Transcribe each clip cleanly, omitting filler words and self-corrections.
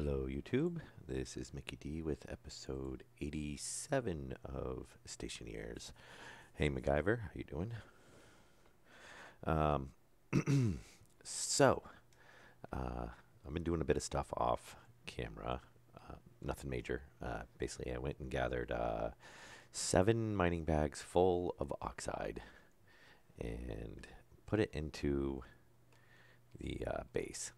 Hello, YouTube. This is Mickey D with episode 87 of Stationeers. Hey, MacGyver, how you doing? Um, so, uh, I've been doing a bit of stuff off camera. Nothing major. Basically, I went and gathered 7 mining bags full of oxide and put it into the base.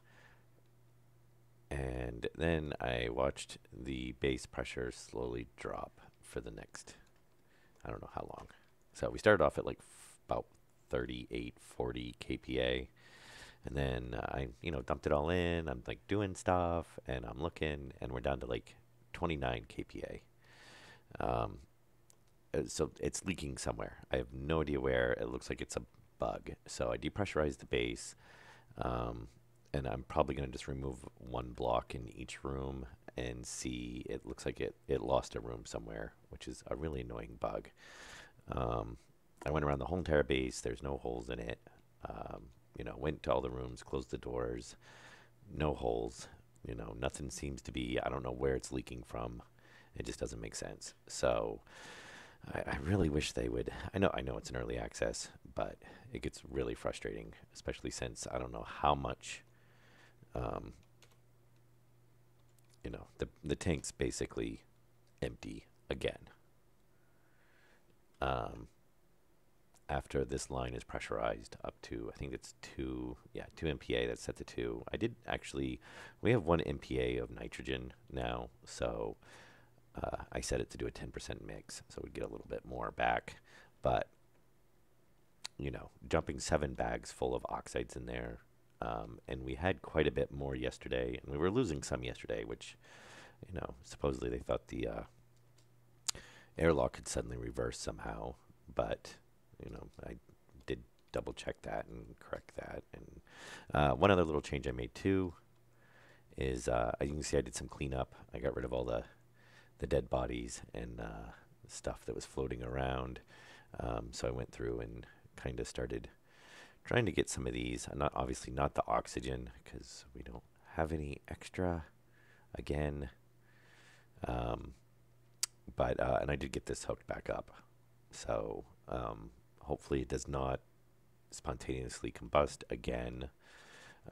And then I watched the base pressure slowly drop for the next, I don't know how long. So we started off at like about 38, 40 kPa. And then I dumped it all in. I'm like doing stuff and I'm looking and we're down to like 29 kPa. Um, so it's leaking somewhere. I have no idea where. It looks like it's a bug. So I depressurized the base. Um, and I'm probably going to just remove one block in each room and see. It looks like it lost a room somewhere, which is a really annoying bug. Um, I went around the whole entire base. There's no holes in it. Went to all the rooms, closed the doors, no holes. Nothing seems to be. I don't know where it's leaking from. It just doesn't make sense. So I really wish they would. I know it's an early access, but it gets really frustrating, especially since I don't know how much. Um, the tank's basically empty again. Um, After this line is pressurized up to, I think it's 2 MPa. That's set to 2. I did actually, we have 1 MPa of nitrogen now, so I set it to do a 10% mix, so we'd get a little bit more back. But jumping 7 bags full of oxides in there, and we had quite a bit more yesterday, and we were losing some yesterday, which supposedly they thought the airlock had suddenly reversed somehow, but I did double check that and correct that. And one other little change I made too is you can see I did some cleanup. I got rid of all the dead bodies and stuff that was floating around. So I went through and kind of started trying to get some of these. Not obviously not the oxygen because we don't have any extra. Again, and I did get this hooked back up. So hopefully it does not spontaneously combust again.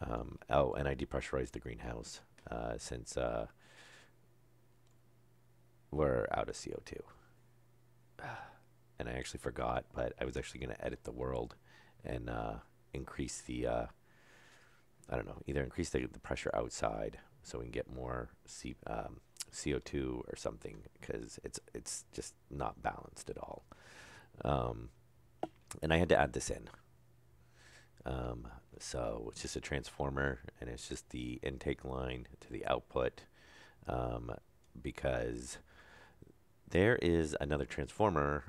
And I depressurized the greenhouse since we're out of CO2. And I actually forgot, but I was actually going to edit the world and increase the, I don't know, either increase the pressure outside so we can get more CO2 or something because it's just not balanced at all. And I had to add this in. So it's just a transformer, and it's just the intake line to the output, because there is another transformer,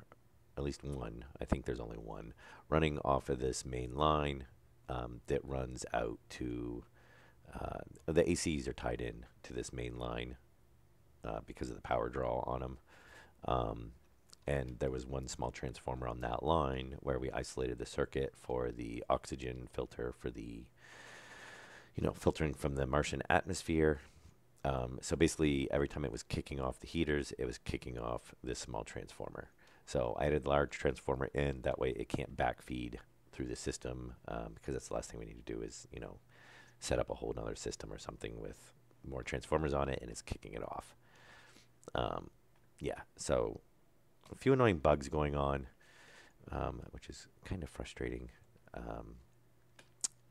at least one. I think there's only one running off of this main line that runs out to the ACs are tied in to this main line because of the power draw on them. And there was one small transformer on that line where we isolated the circuit for the oxygen filter for the, filtering from the Martian atmosphere. So basically, every time it was kicking off the heaters, it was kicking off this small transformer. So I added a large transformer in. That way, it can't backfeed through the system because that's the last thing we need to do is, set up a whole other system or something with more transformers on it, and it's kicking it off. So a few annoying bugs going on, which is kind of frustrating.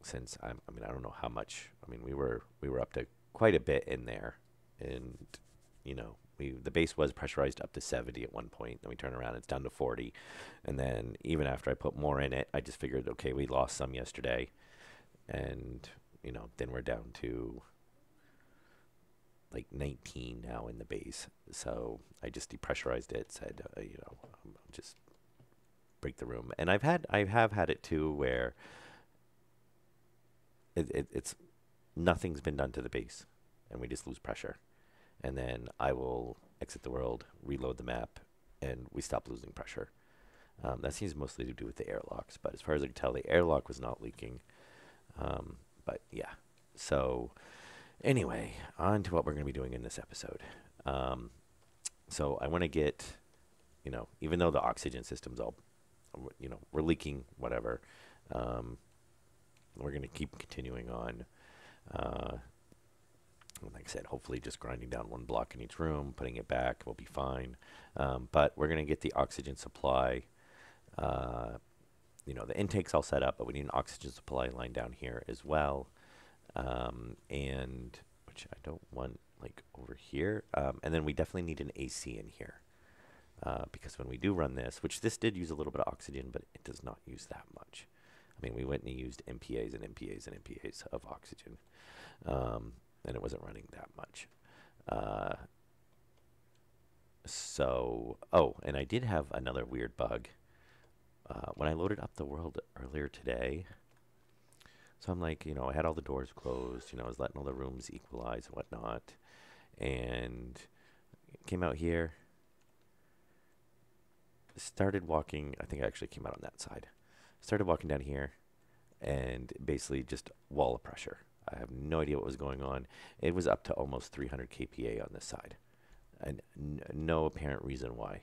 Since I don't know how much. We were up to quite a bit in there, and the base was pressurized up to 70 at one point. Then we turn around, it's down to 40, and then even after I put more in it, I just figured, okay, we lost some yesterday, and then we're down to like 19 now in the base. So I just depressurized it, said, just break the room. And I have had it too where it's nothing's been done to the base, and we just lose pressure. And then I will exit the world, reload the map, and we stop losing pressure. That seems mostly to do with the airlocks, but as far as I can tell, the airlock was not leaking. But yeah, so Anyway, on to what we're going to be doing in this episode. Um, so I want to get, even though the oxygen system's all, we're leaking, whatever, um, we're going to keep continuing on. Uh, like I said, hopefully just grinding down one block in each room, putting it back, will be fine. But we're going to get the oxygen supply. Uh, the intake's all set up, but we need an oxygen supply line down here as well. And which I don't want like over here. And then we definitely need an AC in here. Because when we do run this, which this did use a little bit of oxygen, but it does not use that much. I mean, we went and used MPAs and MPAs and MPAs of oxygen. And it wasn't running that much. And I did have another weird bug. When I loaded up the world earlier today, so I'm like, I had all the doors closed, I was letting all the rooms equalize and whatnot, and came out here, started walking, I think I actually came out on that side, started walking down here, and basically just wall of pressure. I have no idea what was going on. It was up to almost 300 kPa on this side, and no apparent reason why.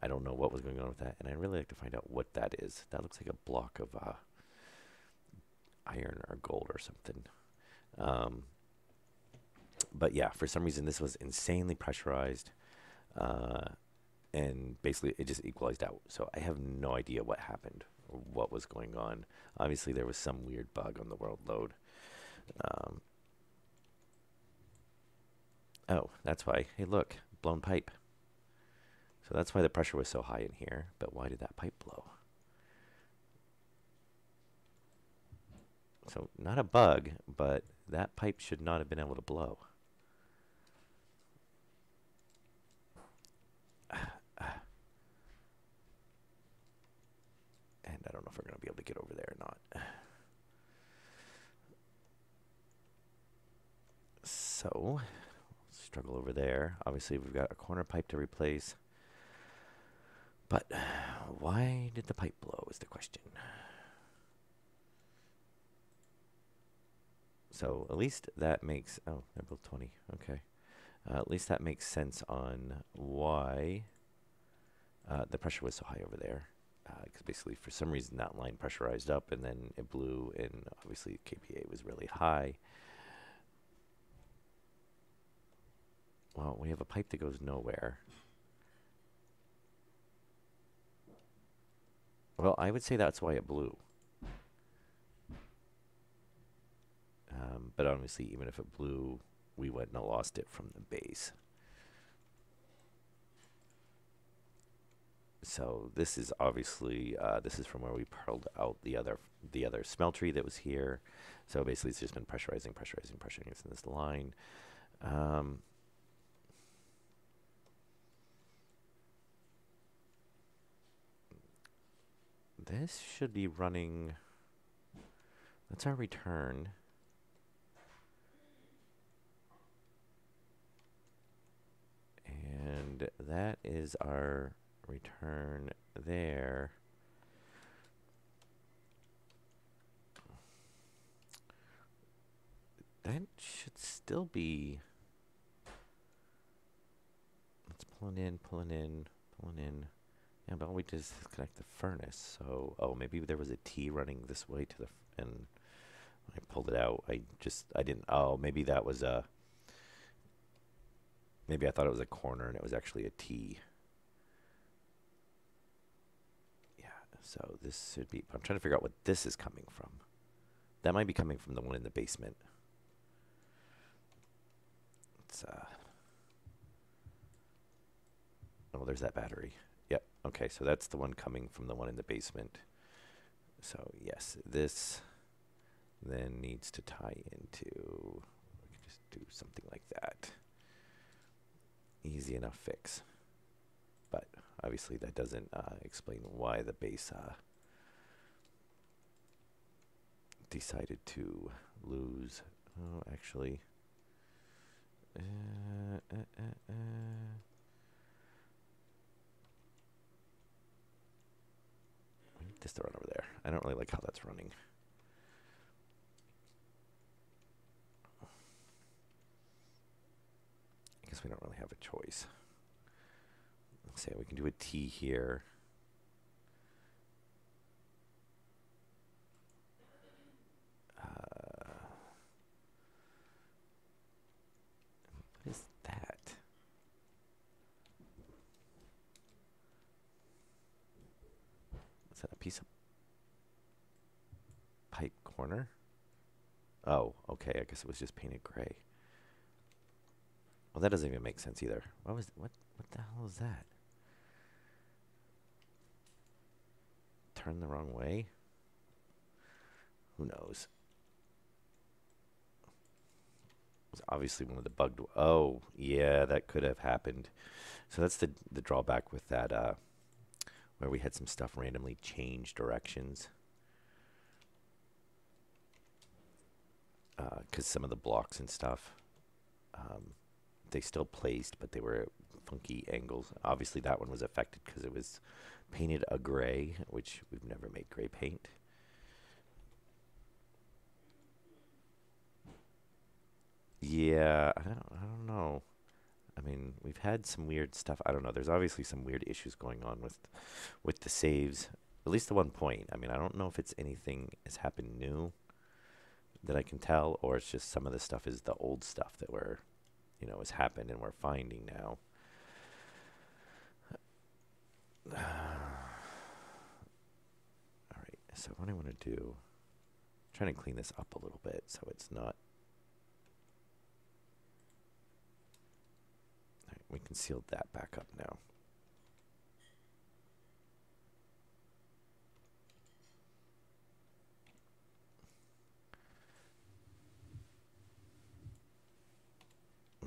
I don't know what was going on with that, and I'd really like to find out what that is. That looks like a block of iron or gold or something. But yeah, for some reason this was insanely pressurized, and basically it just equalized out. So I have no idea what happened or what was going on. Obviously there was some weird bug on the world load. Oh, that's why. Hey, look, blown pipe. So that's why the pressure was so high in here. But why did that pipe blow? So not a bug, but that pipe should not have been able to blow. And I don't know if we're going to be able to get over there or not. So, struggle over there. Obviously, we've got a corner pipe to replace. But why did the pipe blow is the question. So at least that makes, oh, they're both 20. Okay. At least that makes sense on why the pressure was so high over there. Because basically, for some reason, that line pressurized up and then it blew, and obviously kPa was really high. Well, we have a pipe that goes nowhere. Well, I would say that's why it blew. But obviously, even if it blew, we wouldn't have lost it from the base. So this is obviously, this is from where we pearled out the other smeltery that was here. So basically, it's just been pressurizing in this line. This should be running. That's our return. And that is our return there. That should still be. Let's pull it in, pulling in. Yeah, but all we did is disconnect the furnace. So, oh, maybe there was a T running this way to the, and I pulled it out. I didn't, oh, maybe that was a, maybe I thought it was a corner and it was actually a T. Yeah, so this should be, I'm trying to figure out what this is coming from. That might be coming from the one in the basement. It's, oh, there's that battery. Yep, okay, so that's the one coming from the one in the basement. So, yes, this then needs to tie into, we can just do something like that. Easy enough fix. But obviously that doesn't explain why the base decided to lose. Oh, actually. Just to run over there. I don't really like how that's running. guess we don't really have a choice. Let's say we can do a T here. What is that? Is that a piece of pipe corner? Oh, okay. I guess it was just painted gray. Well, that doesn't even make sense either. What the hell is that? Turn the wrong way? Who knows? It was obviously one of the bugged. Oh, yeah, that could have happened. So that's the drawback with that, where we had some stuff randomly change directions. Because some of the blocks and stuff, they still placed, but they were funky angles. Obviously, that one was affected because it was painted a gray, which we've never made gray paint. Yeah, I don't know. I mean, we've had some weird stuff. I don't know. There's obviously some weird issues going on with the saves. At least the 1 point. I mean, I don't know if it's anything has happened new that I can tell, or it's just some of the stuff is the old stuff that has happened and we're finding now. All right. So what I want to do, I'm trying to clean this up a little bit so it's not. All right, we can seal that back up now.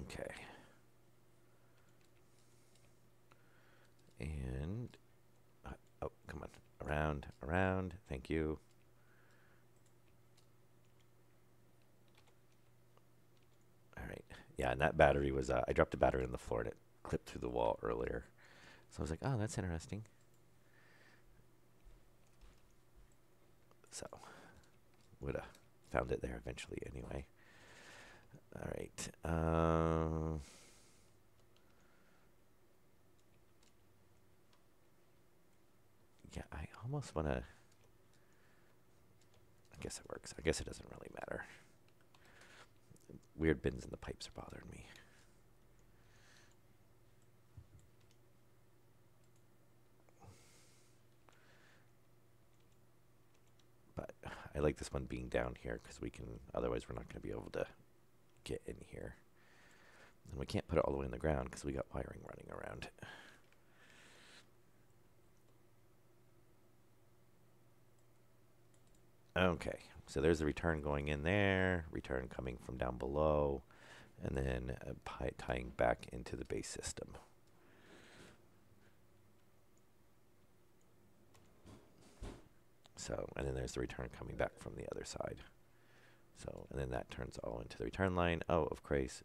Okay. And, oh, come on. Around. Thank you. All right. Yeah, and that battery was, I dropped a battery on the floor and it clipped through the wall earlier. So I was like, oh, that's interesting. So, would have found it there eventually anyway. All right. Yeah, I almost want to. I guess it works. I guess it doesn't really matter. Weird bins in the pipes are bothering me. But I like this one being down here because we can. Otherwise, we're not going to be able to get in here. And we can't put it all the way in the ground because we got wiring running around. Okay, so there's the return going in there, return coming from down below, and then tying back into the base system. So, and then there's the return coming back from the other side. So, and then that turns all into the return line. Oh, of course.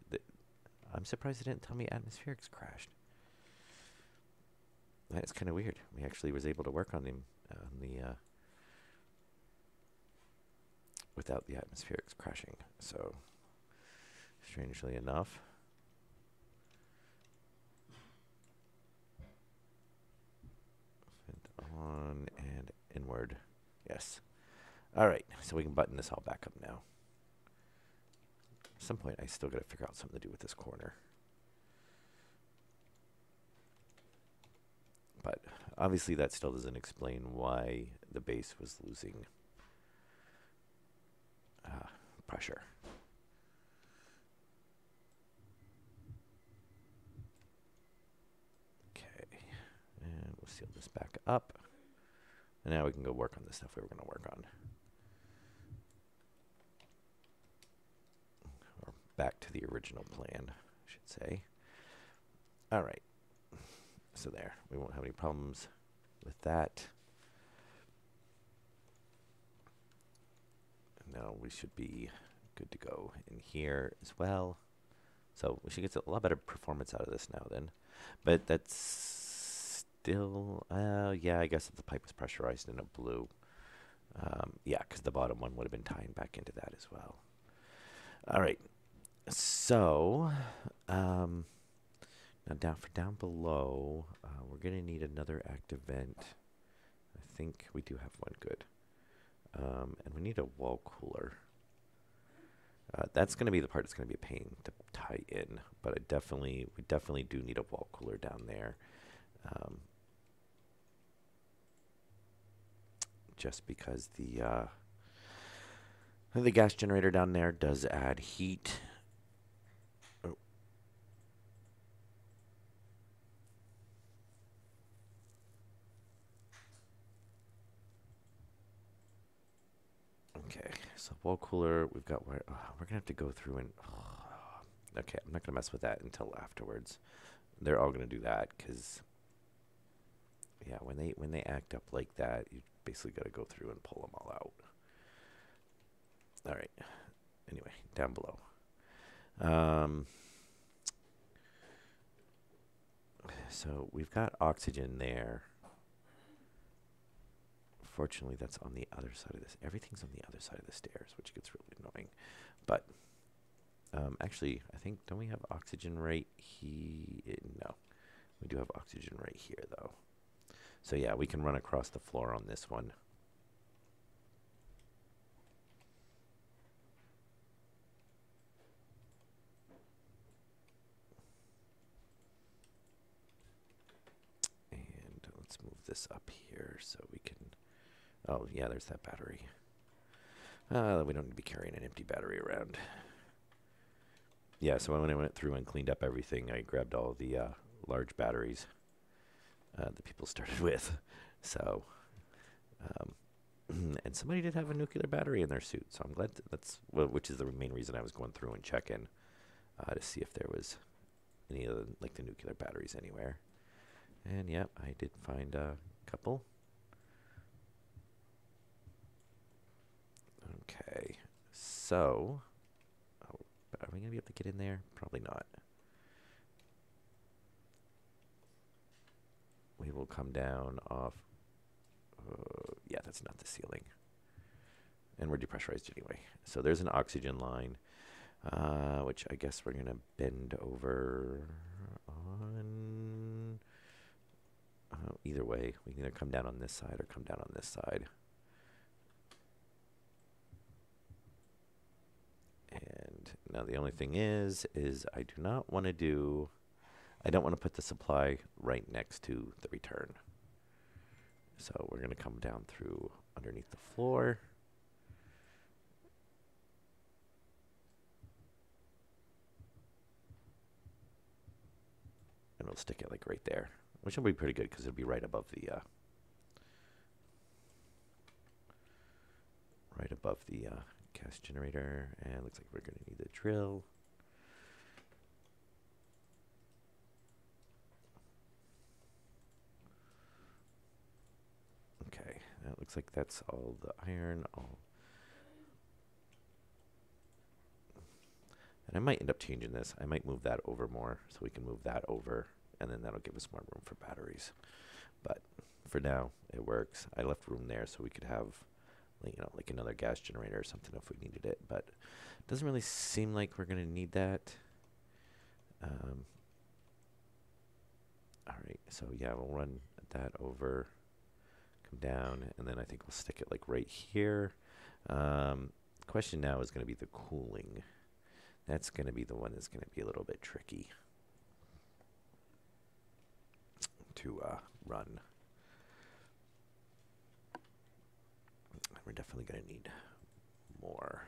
I'm surprised it didn't tell me atmospherics crashed. That's kind of weird. We actually was able to work on them without the atmospherics crashing. So, strangely enough. On and inward. Yes. All right. So we can button this all back up now. At some point, I still got to figure out something to do with this corner. But obviously, that still doesn't explain why the base was losing pressure. Okay. And we'll seal this back up. And now we can go work on the stuff we were going to work on. Or back to the original plan, I should say. All right. So there. We won't have any problems with that. Now we should be good to go in here as well. So we should get a lot better performance out of this now then. But that's still, yeah, I guess if the pipe was pressurized and it blew. Yeah, because the bottom one would have been tying back into that as well. All right. So, Now down below, we're gonna need another active vent. I think we do have one good. And we need a wall cooler. That's gonna be the part that's gonna be a pain to tie in, but we definitely do need a wall cooler down there. Just because the gas generator down there does add heat. Oh. Okay, so wall cooler, we've got we're gonna have to go through and okay, I'm not gonna mess with that until afterwards. They're all gonna do that because yeah, when they act up like that, you basically got to go through and pull them all out. All right. Anyway, down below. So we've got oxygen there. Fortunately, that's on the other side of this. Everything's on the other side of the stairs, which gets really annoying. But actually, I think, don't we have oxygen right here? No. We do have oxygen right here, though. So yeah, we can run across the floor on this one. And let's move this up here so we can... Oh, yeah, there's that battery. We don't need to be carrying an empty battery around. Yeah, so when I went through and cleaned up everything, I grabbed all the large batteries that people started with. So, and somebody did have a nuclear battery in their suit, so I'm glad that's which is the main reason I was going through and checking to see if there was any of the nuclear batteries anywhere. And yeah, I did find a couple. Okay, so are we gonna be able to get in there? Probably not. We will come down off. Yeah, that's not the ceiling. And we're depressurized anyway. So there's an oxygen line, which I guess we're going to bend over on. Either way, we can either come down on this side or come down on this side. And now the only thing is I do not want to do... I don't want to put the supply right next to the return. So we're going to come down through underneath the floor. And we'll stick it like right there, which will be pretty good because it'll be right above the gas generator. And looks like we're going to need the drill. Okay, that looks like that's all the iron. And I might end up changing this. I might move that over more, so we can move that over, and then that'll give us more room for batteries. But for now, it works. I left room there so we could have, like another gas generator or something if we needed it. But it doesn't really seem like we're going to need that. All right, so yeah, we'll run that over, come down, and then I think we'll stick it like right here. Question now is going to be the cooling. That's going to be the one that's going to be a little bit tricky to run. We're definitely going to need more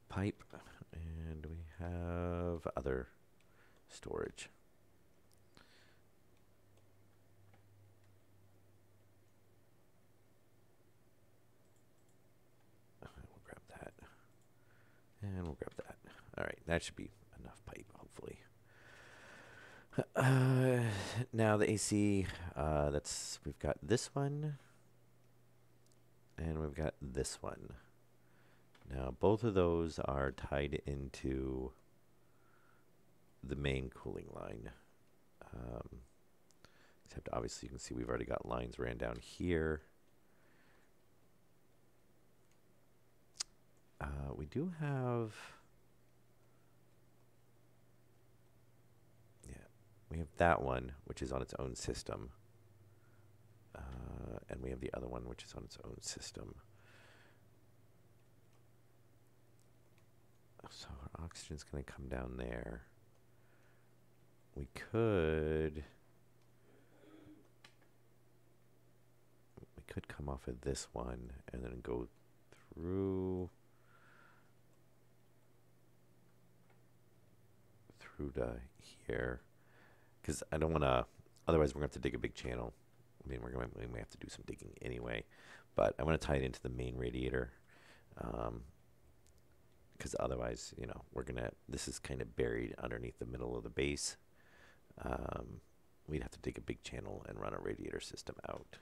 pipe, and we have other storage. We'll grab that, and we'll grab that. All right, that should be enough pipe, hopefully. Now the AC, we've got this one, and we've got this one. Now both of those are tied into the main cooling line. Except obviously you can see we've already got lines ran down here. We do have... we have that one, which is on its own system. And we have the other one, which is on its own system. So our oxygen's going to come down there. We could come off of this one and then go through to here, because I don't want to, otherwise we're going to have to dig a big channel. I mean, we may have to do some digging anyway, but I want to tie it into the main radiator, because otherwise, you know, this is kind of buried underneath the middle of the base. We'd have to dig a big channel and run a radiator system out.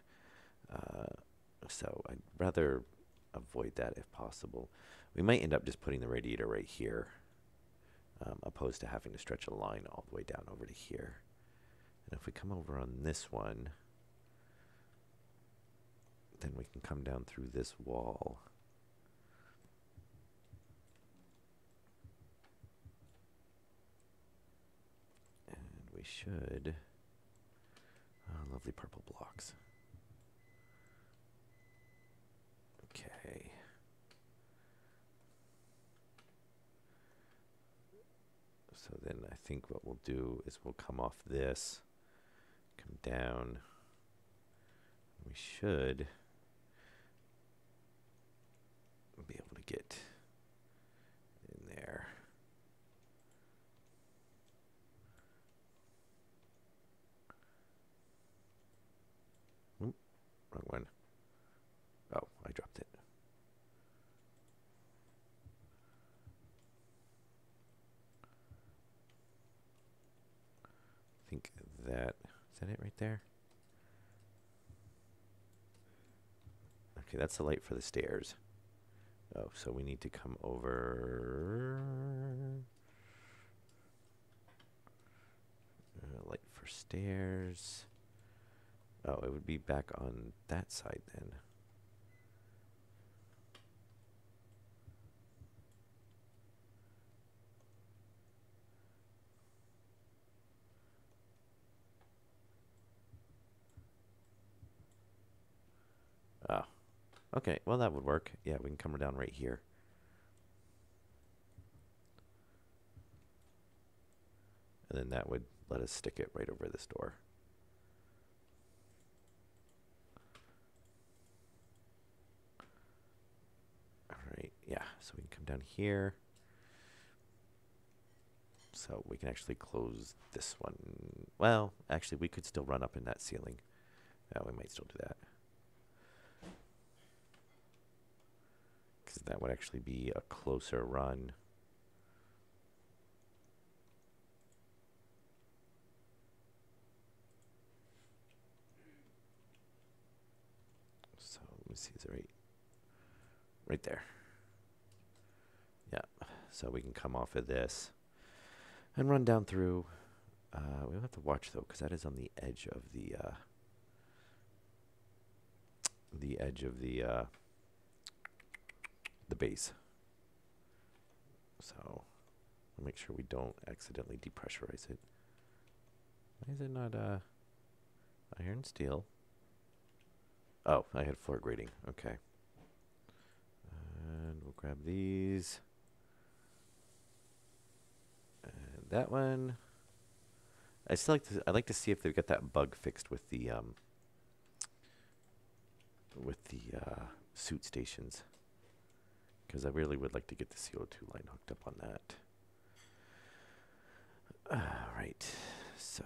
So I'd rather avoid that if possible. We might end up just putting the radiator right here, opposed to having to stretch a line all the way down over to here. And if we come over on this one, then we can come down through this wall. And we should, lovely purple blocks. Okay. So then I think what we'll do is we'll come off this, come down. We should be able to get in there. Oop, wrong one. Oh, I dropped it. I think is that it right there? Okay, that's the light for the stairs. Oh, so we need to come over. Light for stairs. Oh, it would be back on that side then. Oh, okay. Well, that would work. Yeah, we can come down right here. And then that would let us stick it right over this door. All right, yeah, so we can come down here. So we can actually close this one. Well, actually, we could still run up in that ceiling. Yeah, we might still do that. Because that would actually be a closer run. So let me see, is it right there? Yeah, so we can come off of this and run down through. We'll have to watch though, because that is on the edge of the base. So we'll make sure we don't accidentally depressurize it. Why is it not iron steel? Oh, I had floor grating. Okay. And we'll grab these. And that one. I'd like to see if they've got that bug fixed with the suit stations, because I really would like to get the CO2 line hooked up on that. Right, so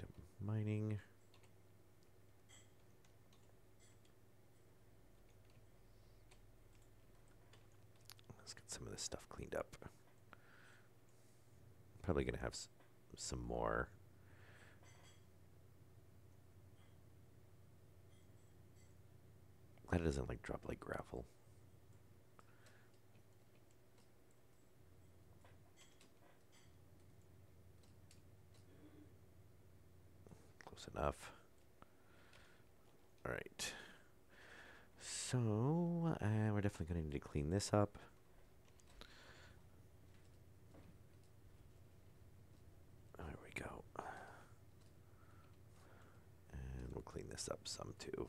we need mining. Let's get some of this stuff cleaned up. Probably gonna have some more. Glad it doesn't like drop like gravel. Close enough. All right. So we're definitely going to need to clean this up. There we go. some too.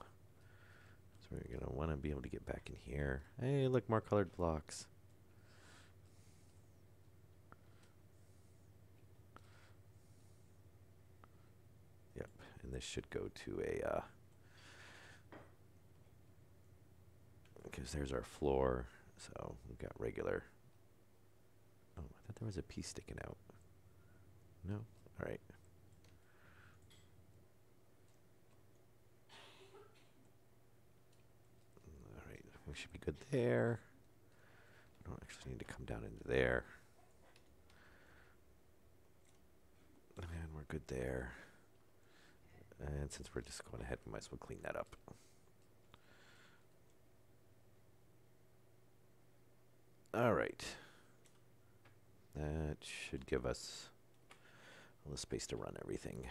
So we're going to want to be able to get back in here. Hey, look, more colored blocks. Yep, and this should go to a, because there's our floor. So we've got regular. Oh, I thought there was a piece sticking out. No? All right. All right, we should be good there. I don't actually need to come down into there. And we're good there. And since we're just going ahead, we might as well clean that up. All right. That should give us all the space to run everything.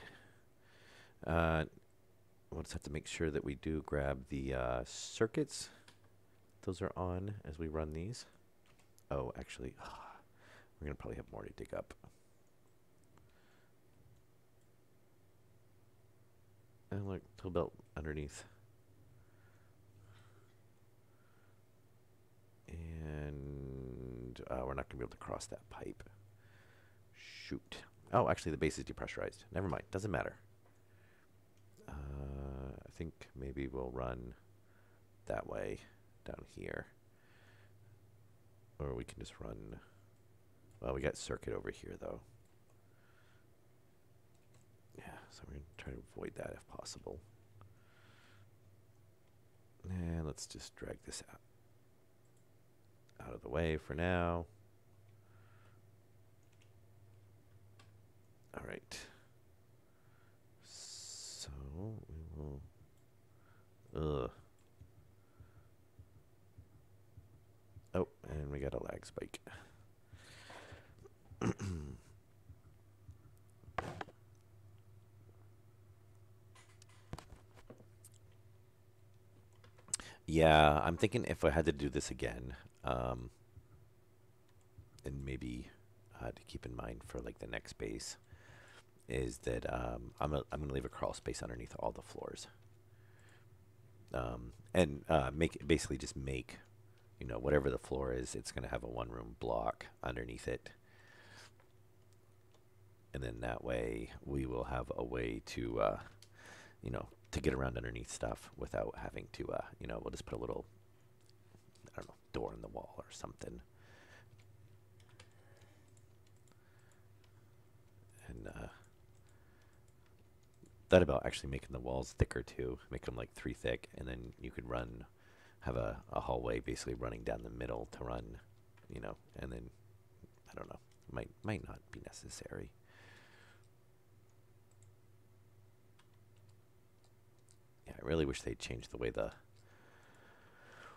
We'll just have to make sure that we do grab the circuits. Those are on as we run these. Oh, actually, we're going to probably have more to dig up. And look, tool belt underneath. And we're not going to be able to cross that pipe. Shoot. Oh, actually, the base is depressurized. Never mind. Doesn't matter. I think maybe we'll run that way down here. Or we can just run... Well, we got circuit over here, though. Yeah, so we're going to try to avoid that if possible. And let's just drag this out of the way for now. All right. So we will... Oh, and we got a lag spike. Yeah, I'm thinking if I had to do this again, and maybe to keep in mind for like the next base, is that I'm gonna leave a crawl space underneath all the floors, and basically just make, you know, whatever the floor is, it's gonna have a one-room block underneath it, and then that way we will have a way to, you know, to get around underneath stuff without having to, you know, we'll just put a little, I don't know, door in the wall or something. And thought about actually making the walls thicker too, make them like 3 thick, and then you could have a hallway basically running down the middle to run, you know, and then, I don't know, might not be necessary. Yeah, I really wish they'd changed the way the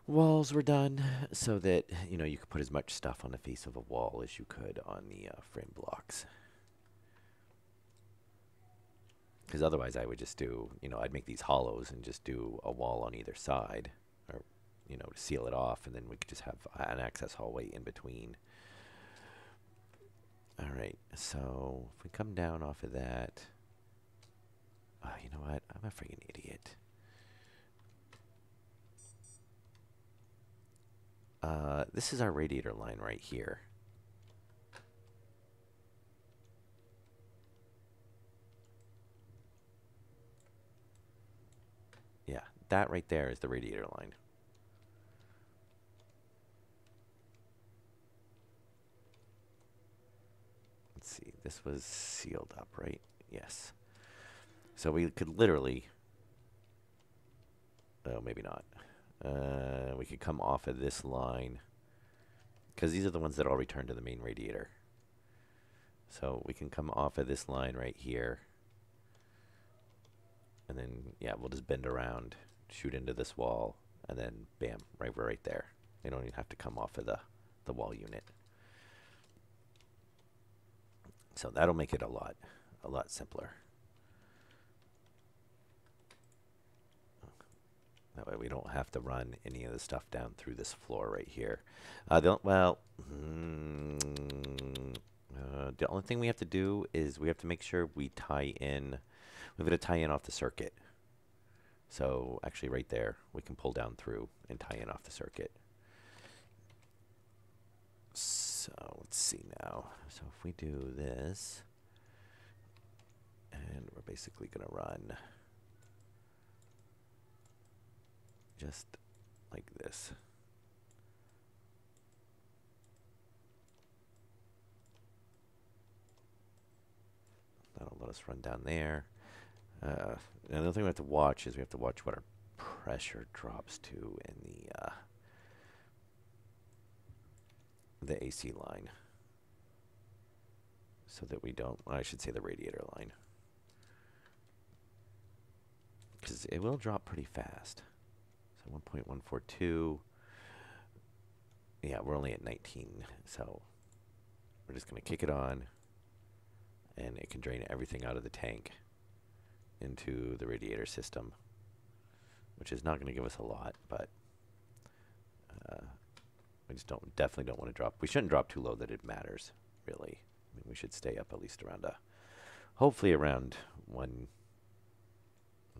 walls were done so that, you know, you could put as much stuff on the face of a wall as you could on the frame blocks. Because otherwise I would just do, you know, I'd make these hollows and just do a wall on either side, or, you know, to seal it off, and then we could just have an access hallway in between. All right, so if we come down off of that, you know what? I'm a freaking idiot. This is our radiator line right here. Yeah, that right there is the radiator line. Let's see, this was sealed up, right? Yes. So we could literally, oh, maybe not. We could come off of this line, because these are the ones that all return to the main radiator. So we can come off of this line right here. And then, yeah, we'll just bend around, shoot into this wall, and then bam, we're right there. They don't even have to come off of the wall unit. So that'll make it a lot simpler. That way we don't have to run any of the stuff down through this floor right here. The only thing we have to do is we have to make sure we tie in. We've got to tie in off the circuit. So actually right there, we can pull down through and tie in off the circuit. So let's see now. So if we do this, and we're basically going to run just like this. That'll let us run down there. Another thing we have to watch is we have to watch what our pressure drops to in the AC line, so that we don't, I should say the radiator line, because it will drop pretty fast. So 1.142. Yeah, we're only at 19, so we're just going to kick it on, and it can drain everything out of the tank into the radiator system, which is not going to give us a lot, but we just definitely don't want to drop. We shouldn't drop too low that it matters, really. I mean, we should stay up at least around hopefully around 1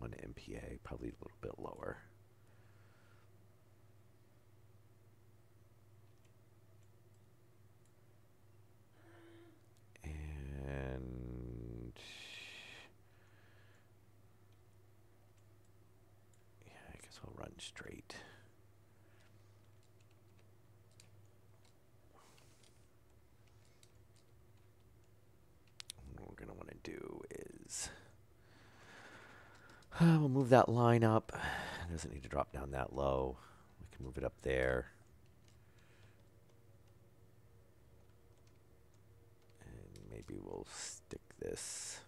MPa, probably a little bit lower. And yeah, I guess we'll run straight. What we're going to want to do is we'll move that line up. It doesn't need to drop down that low. We can move it up there. And maybe we'll stick this.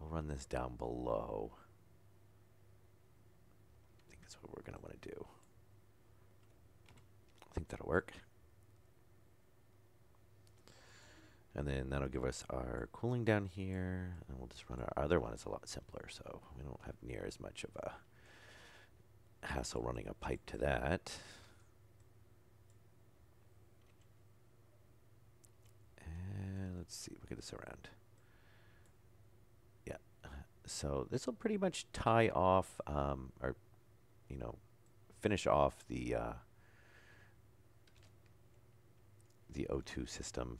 We'll run this down below. I think that's what we're going to want to do. I think that'll work. And then that'll give us our cooling down here. And we'll just run our other one. It's a lot simpler, so we don't have near as much of a hassle running a pipe to that. And let's see, look at this around. Yeah, so this will pretty much tie off, or, you know, finish off the O2 system.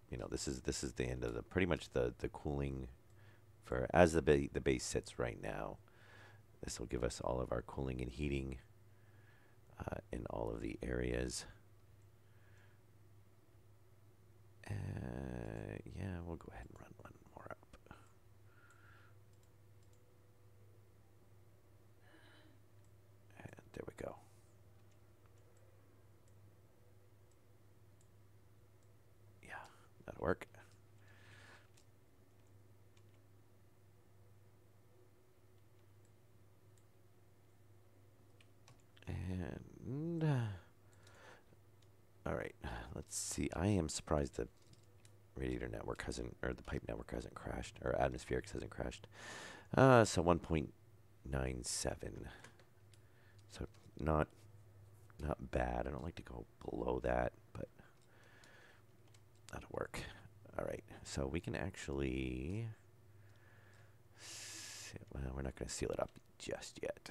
You know, this is the end of pretty much the cooling for as the base sits right now. This will give us all of our cooling and heating in all of the areas. Yeah, we'll go ahead and run one more up. And there we go. Yeah, that'll work. And all right, let's see. I am surprised the radiator network hasn't, or the pipe network hasn't crashed, or atmospherics hasn't crashed. So 1.97. So not bad. I don't like to go below that, but that'll work. All right, so we can actually, well, we're not going to seal it up just yet.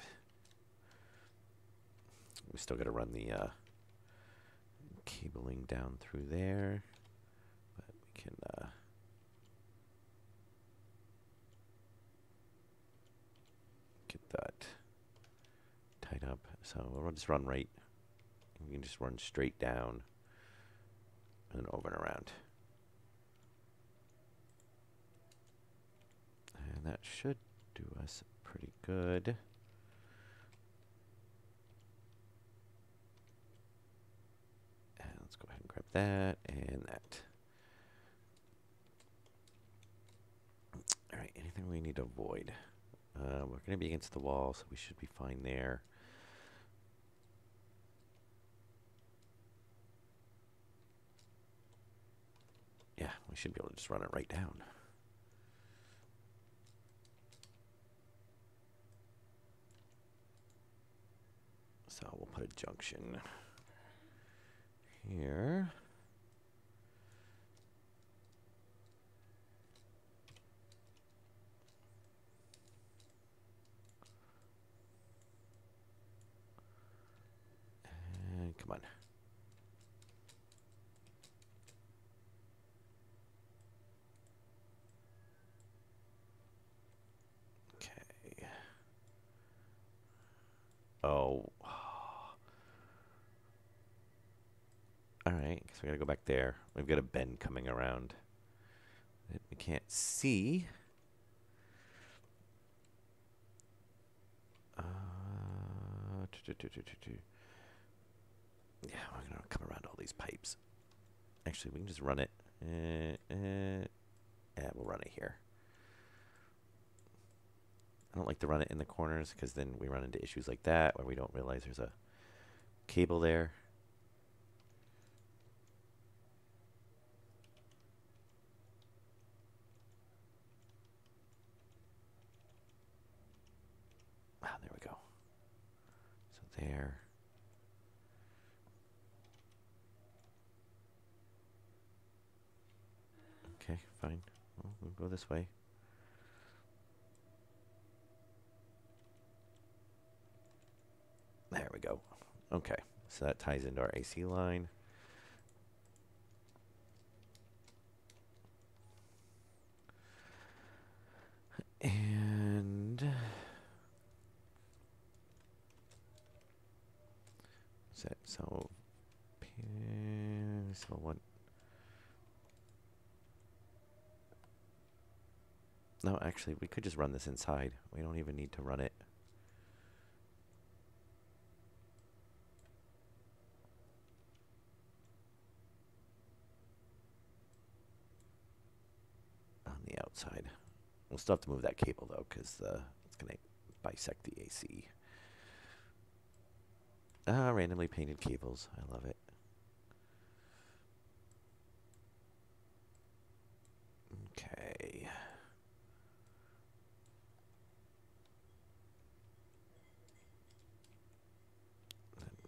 We still got to run the cabling down through there, but we can get that tied up. So we'll just run right. We can just run straight down and over and around. And that should do us pretty good. And let's go ahead and grab that and that. All right, anything we need to avoid? We're going to be against the wall, so we should be fine there. Yeah, we should be able to just run it right down. So we'll put a junction here. Come on. Okay. Oh. Alright, so we gotta go back there. We've got a bend coming around that we can't see. Yeah, we're gonna come around all these pipes. Actually, we can just run it. Yeah, we'll run it here. I don't like to run it in the corners because then we run into issues like that where we don't realize there's a cable there. Ah, there we go. So there. Okay, fine. Well, we'll go this way. There we go. Okay, so that ties into our AC line. And set so what? No, actually, we could just run this inside. We don't even need to run it. On the outside. We'll still have to move that cable, though, because it's going to bisect the AC. Randomly painted cables. I love it. Okay.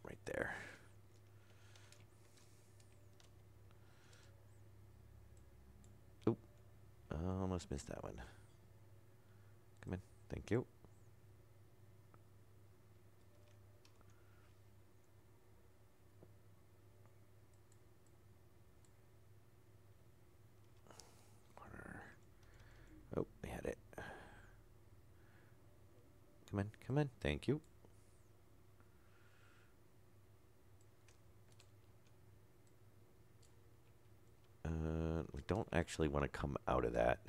Right there. Oop. Almost missed that one. Come in. Thank you. Oh, we had it. Come in, come in. Thank you. We don't actually want to come out of that.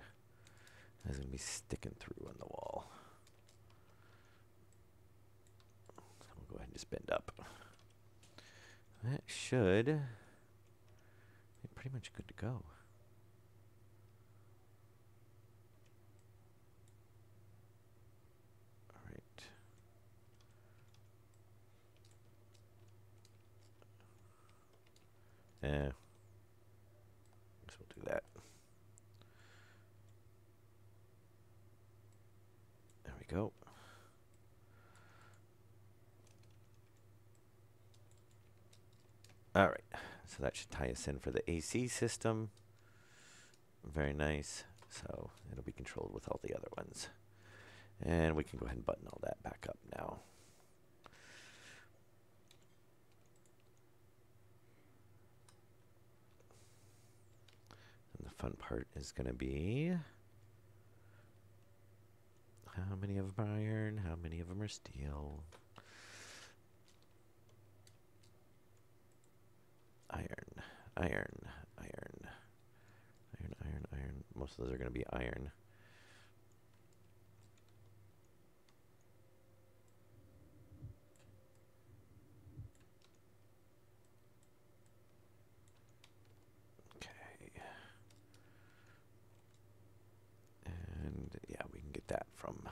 It's going to be sticking through on the wall. So we'll go ahead and just bend up. That should be pretty much good to go. Yeah. Guess we'll do that. There we go. All right. So that should tie us in for the AC system. Very nice. So it'll be controlled with all the other ones. And we can go ahead and button all that back up now. And the fun part is going to be how many of them are iron, how many of them are steel. Iron, iron, iron, iron, iron, iron. Most of those are going to be iron. Okay. And yeah, we can get that from...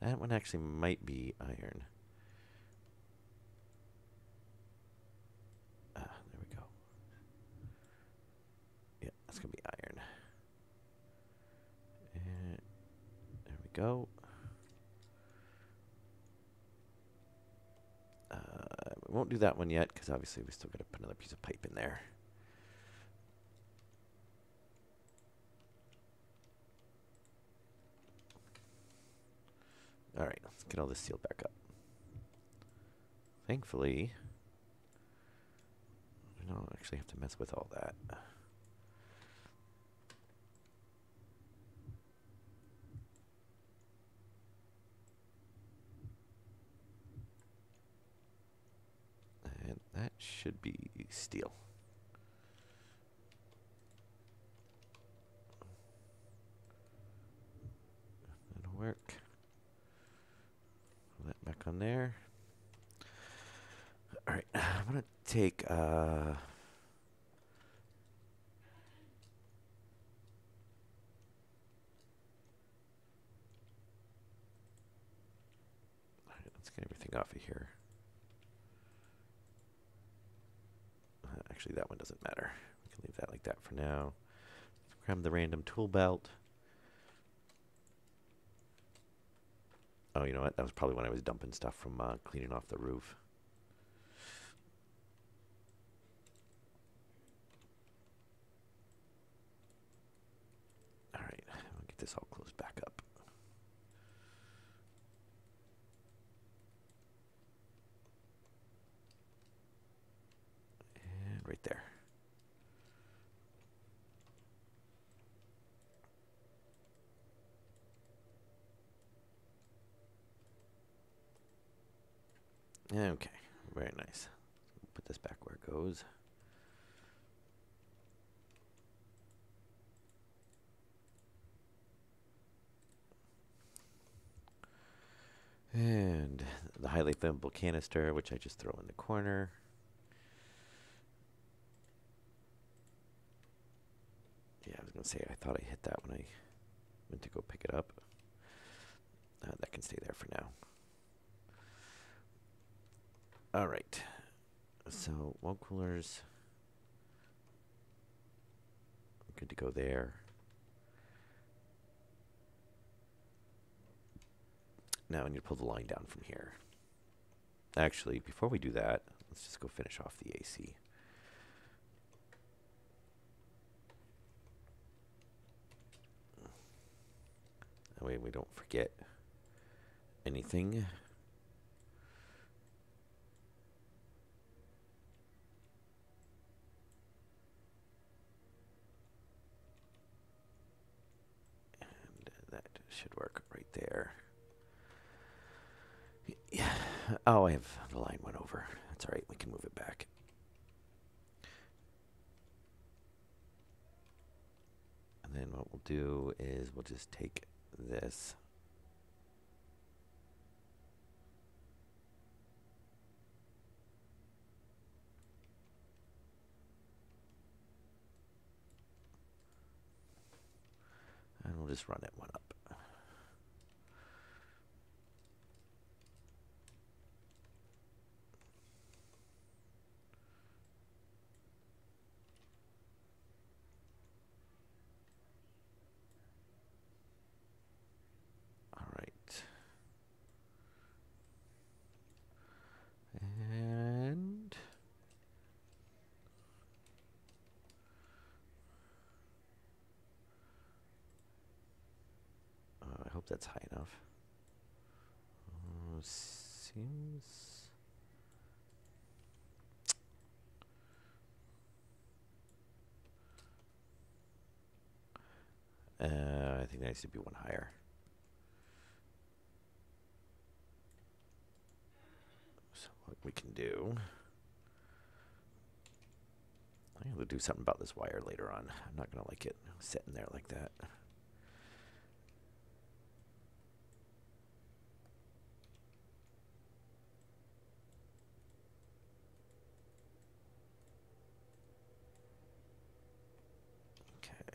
That one actually might be iron. There we go. Yeah, that's going to be iron. And there we go. We won't do that one yet because obviously we still got to put another piece of pipe in there. All right, let's get all this sealed back up. Thankfully, I don't actually have to mess with all that. And that should be steel. That'll work. Put that back on there. All right, I'm gonna take let's get everything off of here. Actually, that one doesn't matter. We can leave that like that for now. Grab the random tool belt. Oh, you know what? That was probably when I was dumping stuff from cleaning off the roof. All right, I'll get this all closed back up. And right there. Okay, very nice. Put this back where it goes. And the highly flammable canister, which I just throw in the corner. Yeah, I was going to say, I thought I hit that when I went to go pick it up. That can stay there for now. All right. So, wall coolers. Good to go there. Now I need to pull the line down from here. Actually, before we do that, let's just go finish off the AC. That way we don't forget anything. And that should work right there. Yeah. Oh, I have the line went over. That's all right. We can move it back. And then what we'll do is we'll just take this. And we'll just run it one up. All right. And I hope that's high enough. Seems. I think that needs to be one higher. So what we can do, I'm going to do something about this wire later on. I'm not going to like it sitting there like that.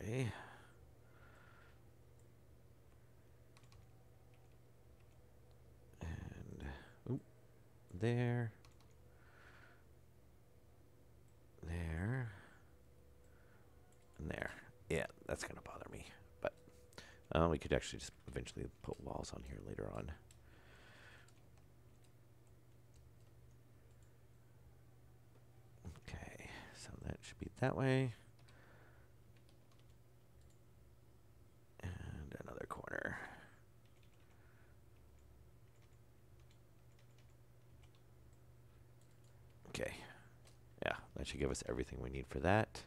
Okay. And oop, there. There. And there. Yeah, that's going to bother me. But we could actually just eventually put walls on here later on. Okay, so that should be that way. And another corner. Okay. Yeah, that should give us everything we need for that.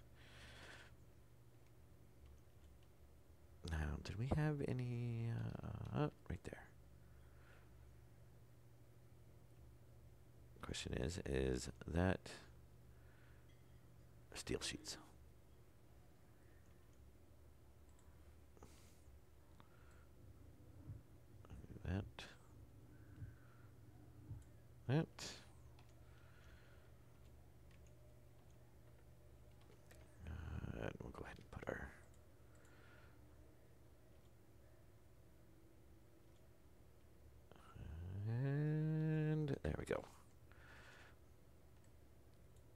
Now, did we have any, oh, right there. Question is that steel sheets? That. And we'll go ahead and put our and there we go.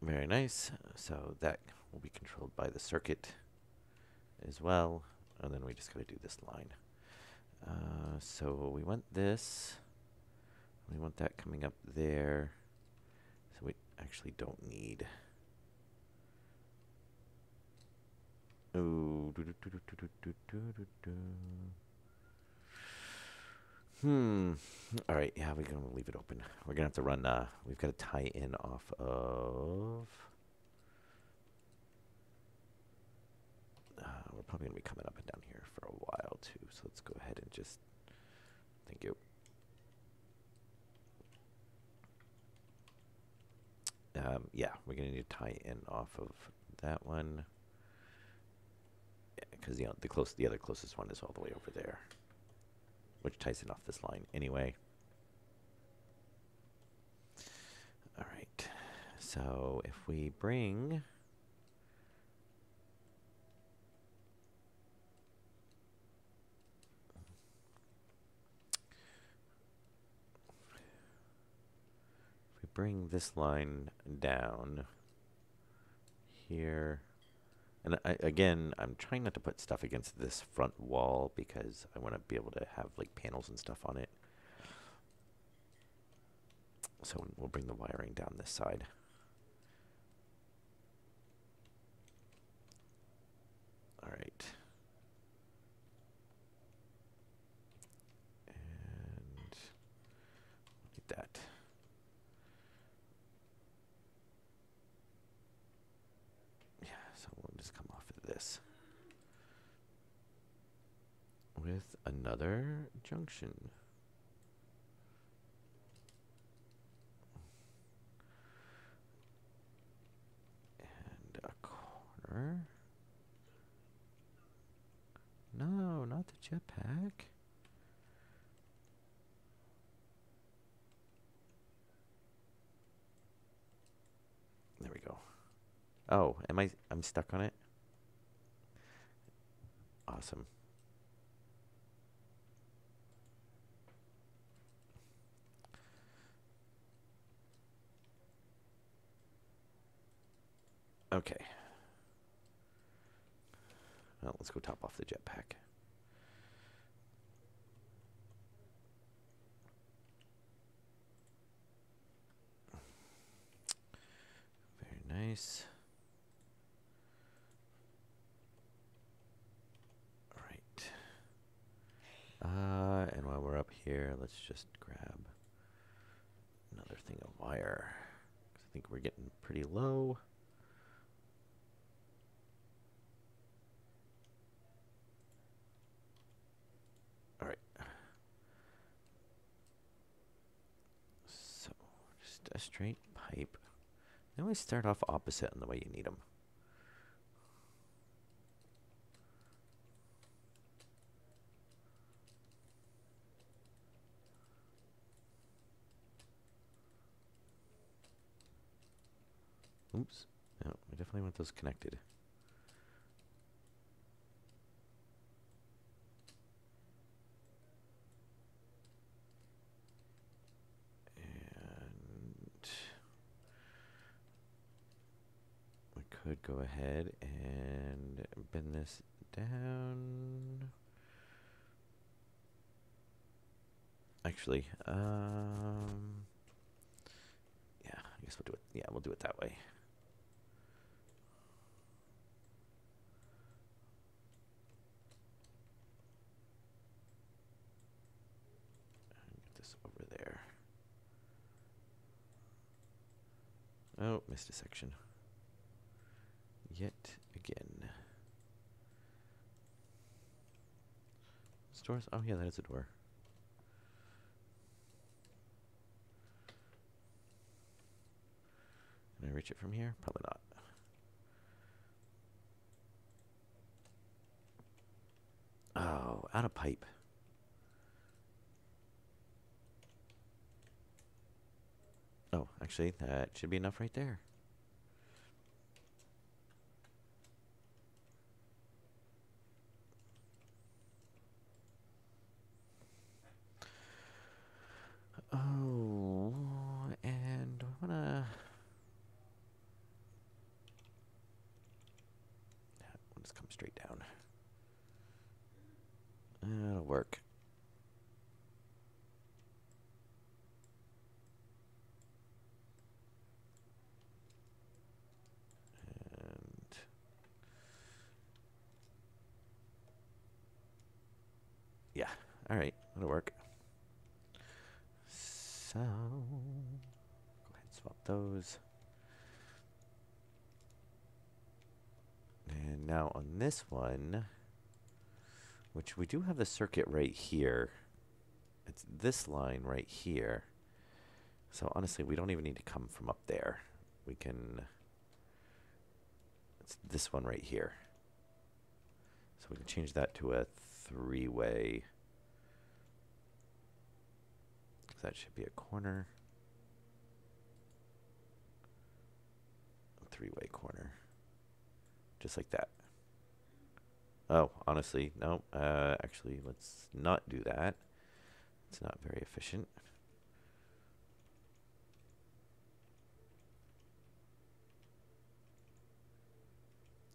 Very nice. So that will be controlled by the circuit as well, and then we just got to do this line. So we want this. We want that coming up there. So we actually don't need. Oh. All right. Yeah, we're gonna leave it open. We're gonna have to run. We've got to tie in off of. We're probably gonna be coming up and down here for a while too. So let's go ahead and just. Thank you. Yeah, we're gonna need to tie in off of that one. Yeah, because the other closest one is all the way over there, which ties in off this line anyway. All right. So if we bring. Bring this line down here, and again, I'm trying not to put stuff against this front wall because I want to be able to have like panels and stuff on it. So we'll bring the wiring down this side. All right. And like that. So we'll just come off of this with another junction. And a corner. No, not the jetpack. There we go. Oh, I'm stuck on it? Awesome. Okay. Well, let's go top off the jetpack. Very nice. And while we're up here, let's just grab another thing of wire. 'Cause I think we're getting pretty low. All right. So just a straight pipe. They always start off opposite in the way you need them. Oops. No, I definitely want those connected. And we could go ahead and bend this down. Actually, yeah, I guess we'll do it. Yeah, we'll do it that way. Over there. Oh, missed a section. yet again. Doors? Oh yeah, that is a door. Can I reach it from here? Probably not. Oh, out of pipe. Oh, actually, that should be enough right there. Oh, and I wanna. We'll just come straight down. That'll work. And yeah, all right, that'll work. So go ahead and swap those. And now on this one, which we do have the circuit right here. It's this line right here. So honestly, we don't even need to come from up there. We can, it's this one right here. So we can change that to a three-way. That should be a corner. A three-way corner. Just like that. Oh, honestly, no. Actually, let's not do that. It's not very efficient.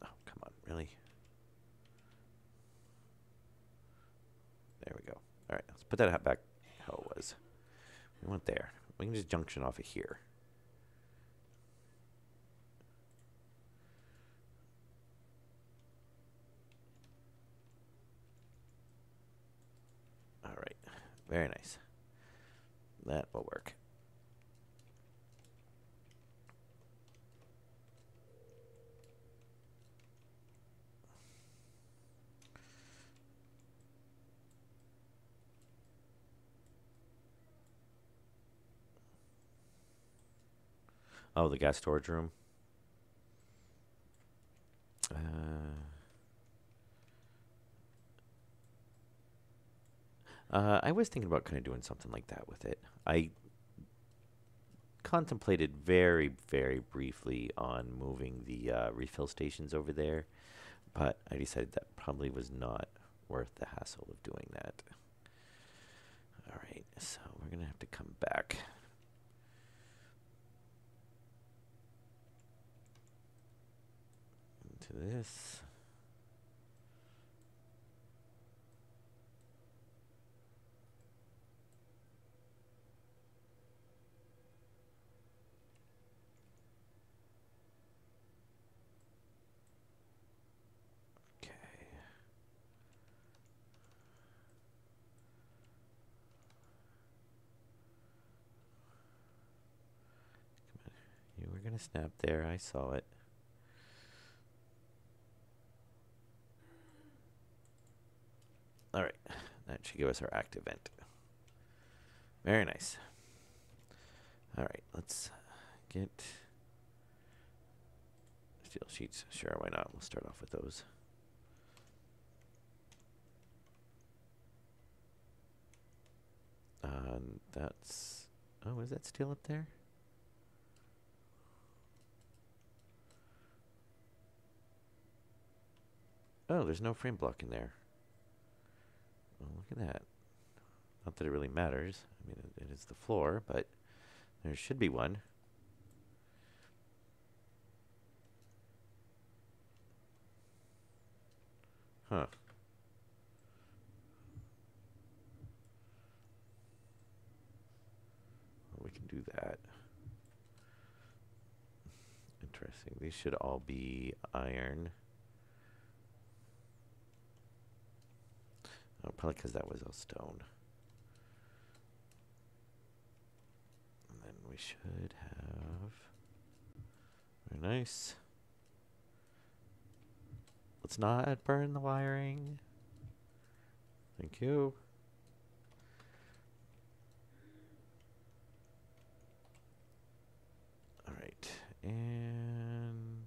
Oh, come on, really? There we go. All right, let's put that back how it was. We want there. We can just junction off of here. All right, very nice. That will work. Oh, the gas storage room. I was thinking about kind of doing something like that with it. I contemplated very, very briefly on moving the refill stations over there, but I decided that probably was not worth the hassle of doing that. All right, so we're going to have to come back. Into this. You were going to snap there. I saw it. All right. That should give us our active vent. Very nice. All right. Let's get steel sheets. Sure, why not? We'll start off with those. That's... Oh, is that steel up there? Oh, there's no frame block in there. Well, look at that. Not that it really matters. I mean, it is the floor, but there should be one. Huh. Well, we can do that. Interesting. These should all be iron. Oh, probably because that was all stone. And then we should have... Very nice. let's not burn the wiring. Thank you. All right, and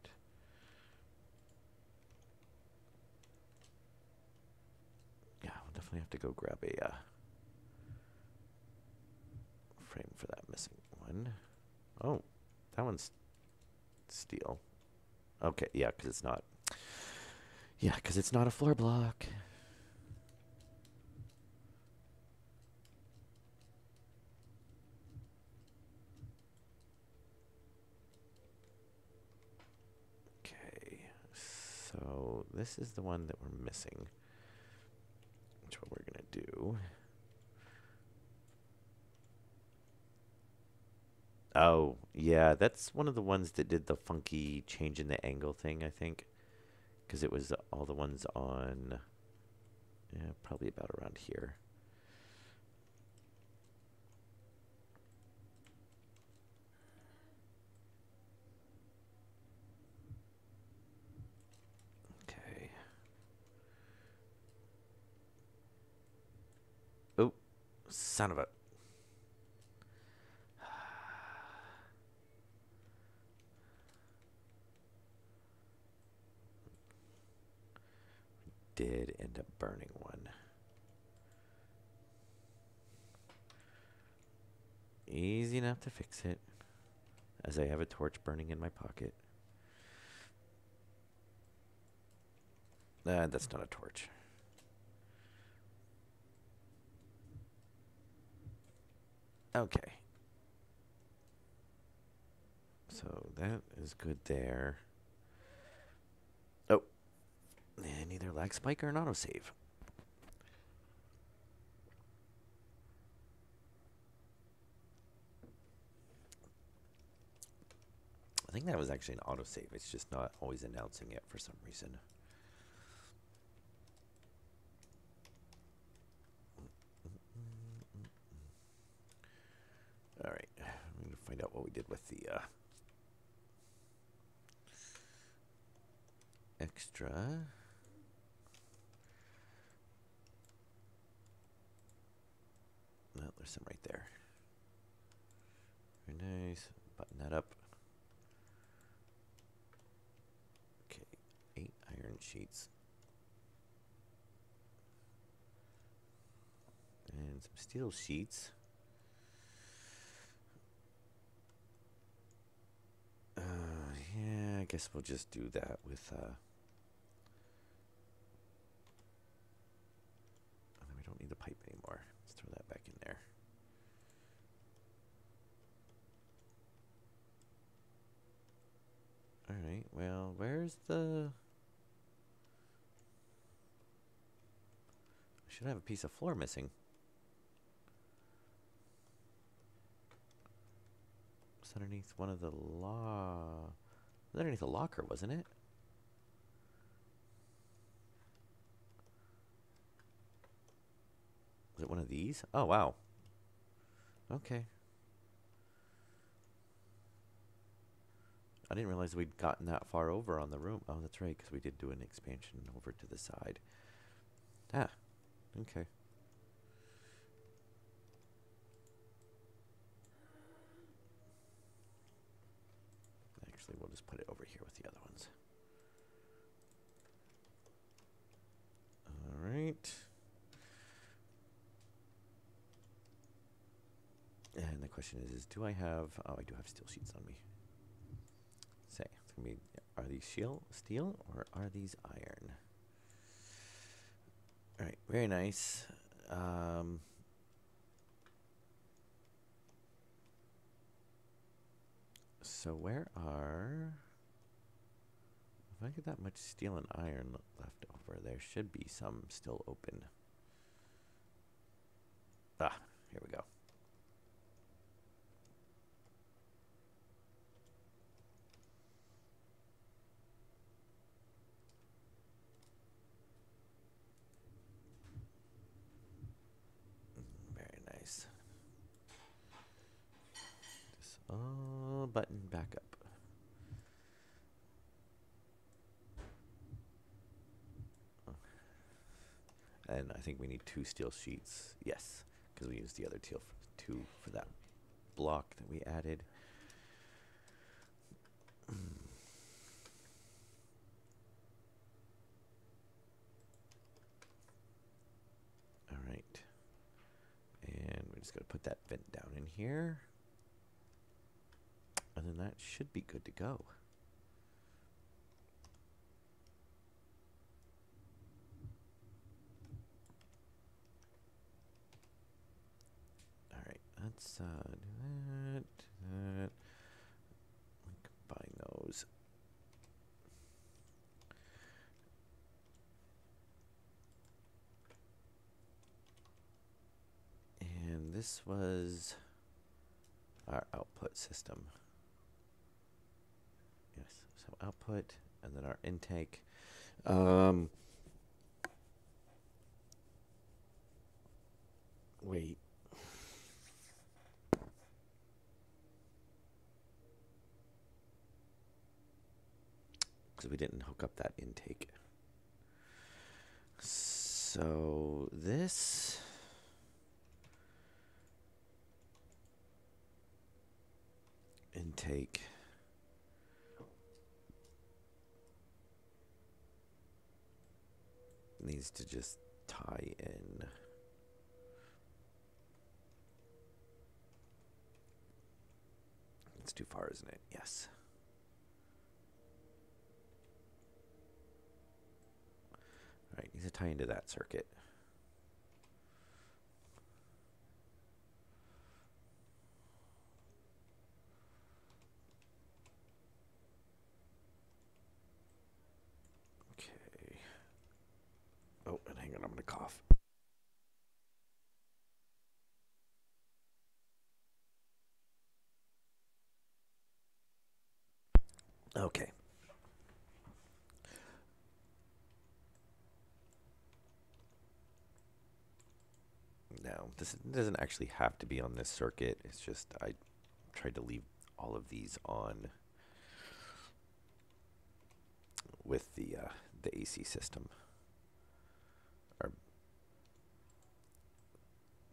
yeah, we'll definitely have to go grab a frame for that missing one. Oh, that one's steel. Okay, yeah, because it's not. Yeah, because it's not a floor block. Okay, so this is the one that we're missing. Which what we're gonna do. Oh, yeah, that's one of the ones that did the funky change in the angle thing, I think. Because it was all the ones on, yeah, probably about around here. Okay. Oh, son of a. Did end up burning one. Easy enough to fix it, as I have a torch burning in my pocket. That's not a torch. Okay. So that is good there. Oh, and either lag spike or an autosave. I think that was actually an autosave. It's just not always announcing it for some reason. All right, I'm going to find out what we did with the extra. Well, there's some right there. Very nice. Button that up. Okay, 8 iron sheets. And some steel sheets. Yeah, I guess we'll just do that with, we don't need the pipe anymore. Let's throw that back in there. Alright, well, where's the... I should have a piece of floor missing. It's underneath one of the It was underneath a locker, wasn't it? Was it one of these? Oh, wow. Okay. I didn't realize we'd gotten that far over on the room. Oh, that's right, because we did do an expansion over to the side. Ah, okay. Actually, we'll just put it over here with the other ones. All right. And the question is do I have... Oh, I do have steel sheets on me. Say, it's going to be... Are these steel or are these iron? All right, very nice. So where are... If I get that much steel and iron left over, there should be some still open. Ah, here we go. Very nice. Just all button back up. And I think we need 2 steel sheets. Yes, because we used the other two for that block that we added. All right. And we're just going to put that vent down in here. And then that should be good to go. All right, let's do that. Combine those. And this was our output system. Yes, so output, and then our intake. Wait. Because we didn't hook up that intake. So this intake needs to just tie in. It's too far, isn't it? Yes. All right, needs to tie into that circuit. Okay. Oh, and hang on, I'm going to cough. Okay. No, this doesn't actually have to be on this circuit. It's just I tried to leave all of these on with the AC system, or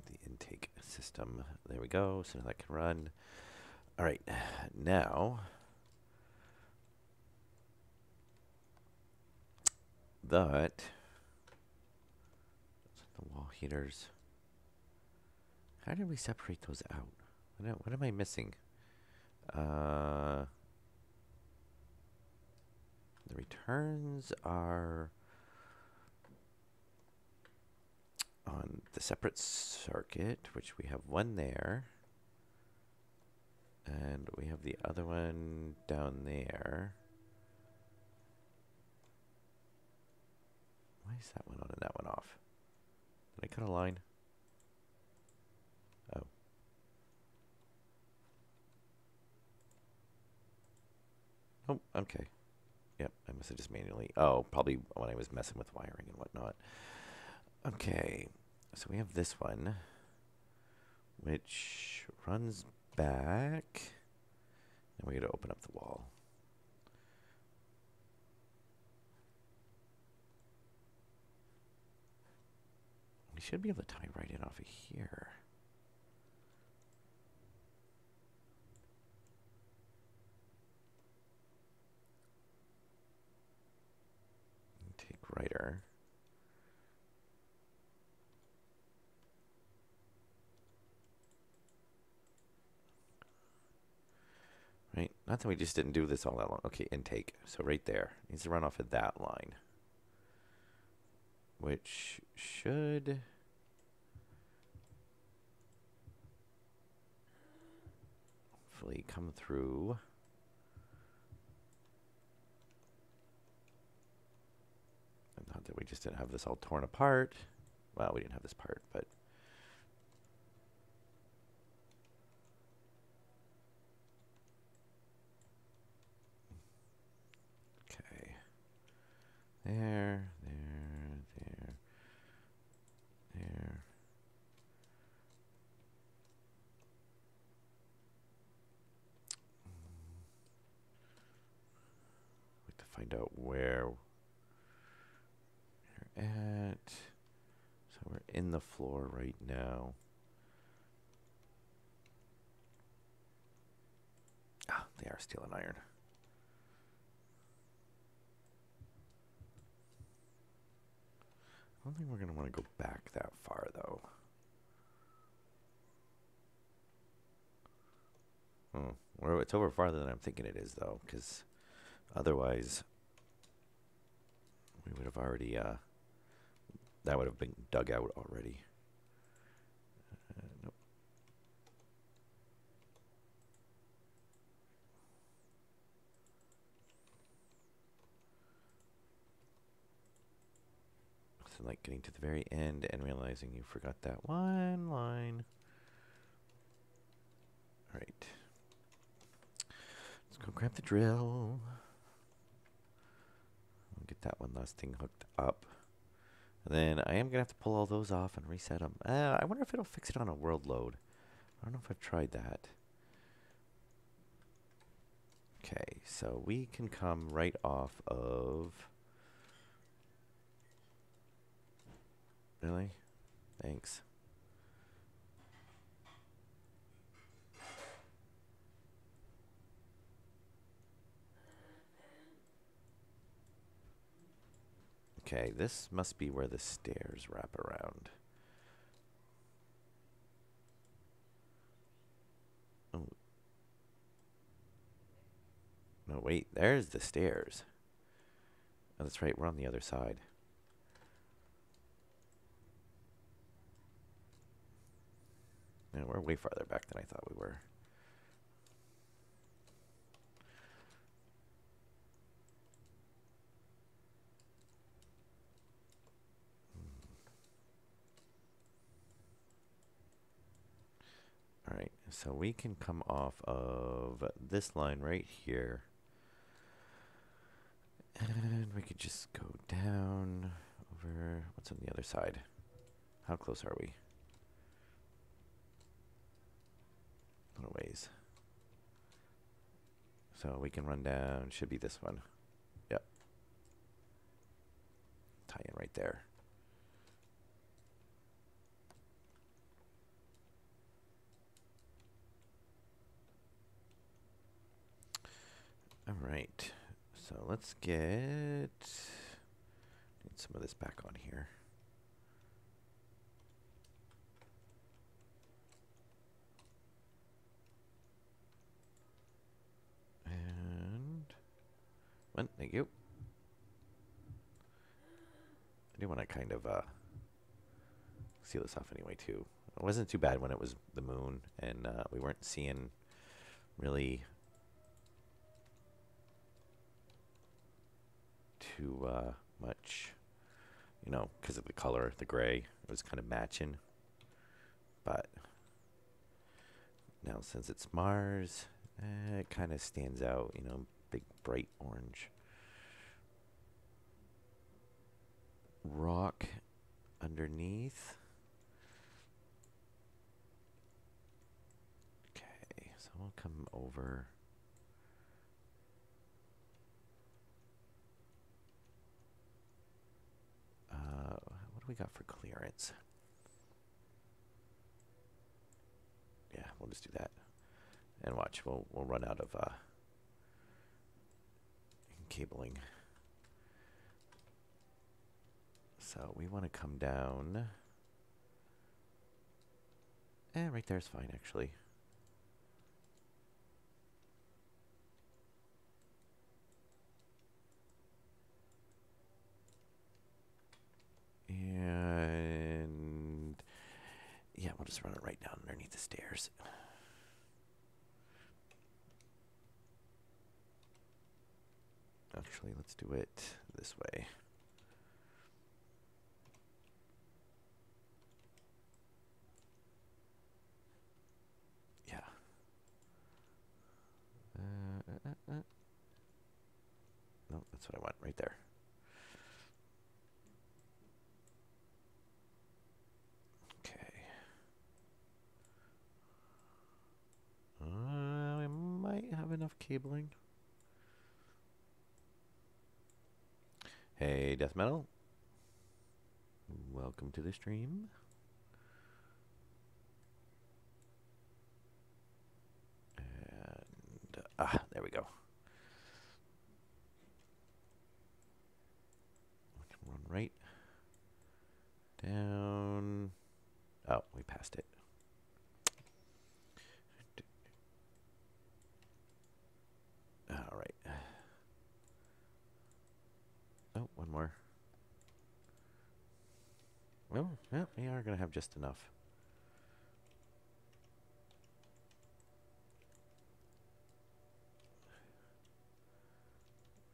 the intake system. There we go. So that can run. All right, now that the wall heaters. How did we separate those out? What am I missing? The returns are on the separate circuit, which we have one there. And we have the other one down there. Why is that one on and that one off? Did I cut a line? Oh. Oh, okay. Yep, I must have just manually. Oh, probably when I was messing with wiring and whatnot. Okay, so we have this one, which runs back. And we got to open up the wall. We should be able to tie right in off of here. Take writer. Right, not that we just didn't do this all that long. Okay, intake. So right there. Needs to run off of that line. Which should hopefully come through. And not that we just didn't have this all torn apart. Well, we didn't have this part, but okay. There. Find out where you're at. in the floor right now. Ah, they are steel and iron. I don't think we're going to want to go back that far, though. Oh, well, it's over farther than I'm thinking it is, though, because otherwise we would have already, that would have been dug out already. Nope. So, like, getting to the very end and realizing you forgot that one line. All right. Let's go grab the drill. I'll get that one last thing hooked up. And then I am going to have to pull all those off and reset them. I wonder if it'll fix it on a world load. I don't know if I've tried that. Okay, so we can come right off of... Really? Thanks. Okay, this must be where the stairs wrap around. Oh. No, wait, there's the stairs. Oh, that's right, we're on the other side. No, we're way farther back than I thought we were. All right, so we can come off of this line right here. And we could just go down over... What's on the other side? How close are we? A little ways. So we can run down. Should be this one. Yep. Tie in right there. All right. So let's get... Need some of this back on here. And... Well, thank you. I do want to kind of seal this off anyway, too. It wasn't too bad when it was the moon, and we weren't seeing really too much, you know, because of the color, the gray. It was kind of matching. But now since it's Mars, it kind of stands out, you know, big bright orange. Rock underneath. Okay, so we'll come over. What do we got for clearance? Yeah, we'll just do that. And watch, we'll run out of cabling. So we want to come down. Right there's fine, actually. And yeah, we'll just run it right down underneath the stairs. Actually, let's do it this way. Yeah. No, that's what I want right there. Okay. We might have enough cabling. Hey, Death Metal. Welcome to the stream. Ah, there we go. We can run right down. Oh, we passed it. All right. Oh, one more. Well, yeah, we are going to have just enough.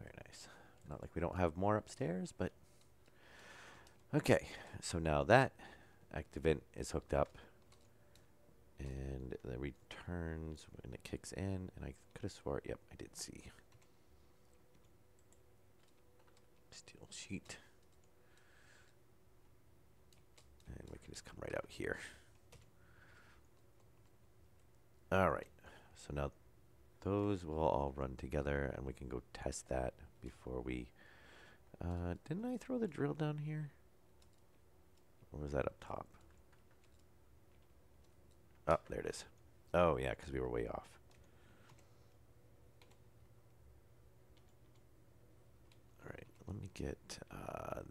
Very nice. Not like we don't have more upstairs, but... Okay, so now that activant is hooked up, and the returns when it kicks in, and I could have swore, yep, I did see. Steel sheet. And we can just come right out here. All right, so now those will all run together, and we can go test that before we... didn't I throw the drill down here? Or was that up top? Oh, there it is. Oh, yeah, because we were way off. All right, let me get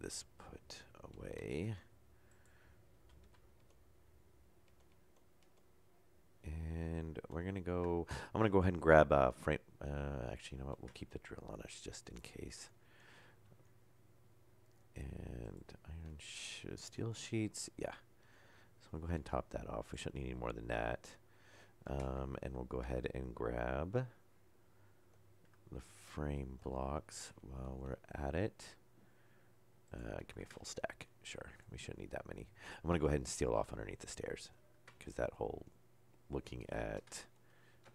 this put away. And we're going to go... I'm going to go ahead and grab a frame... actually, you know what? We'll keep the drill on us just in case. And iron steel sheets. Yeah. So we'll go ahead and top that off. We shouldn't need any more than that. And we'll go ahead and grab the frame blocks while we're at it. Give me a full stack. Sure. We shouldn't need that many. I'm going to go ahead and steal off underneath the stairs, because that whole looking at...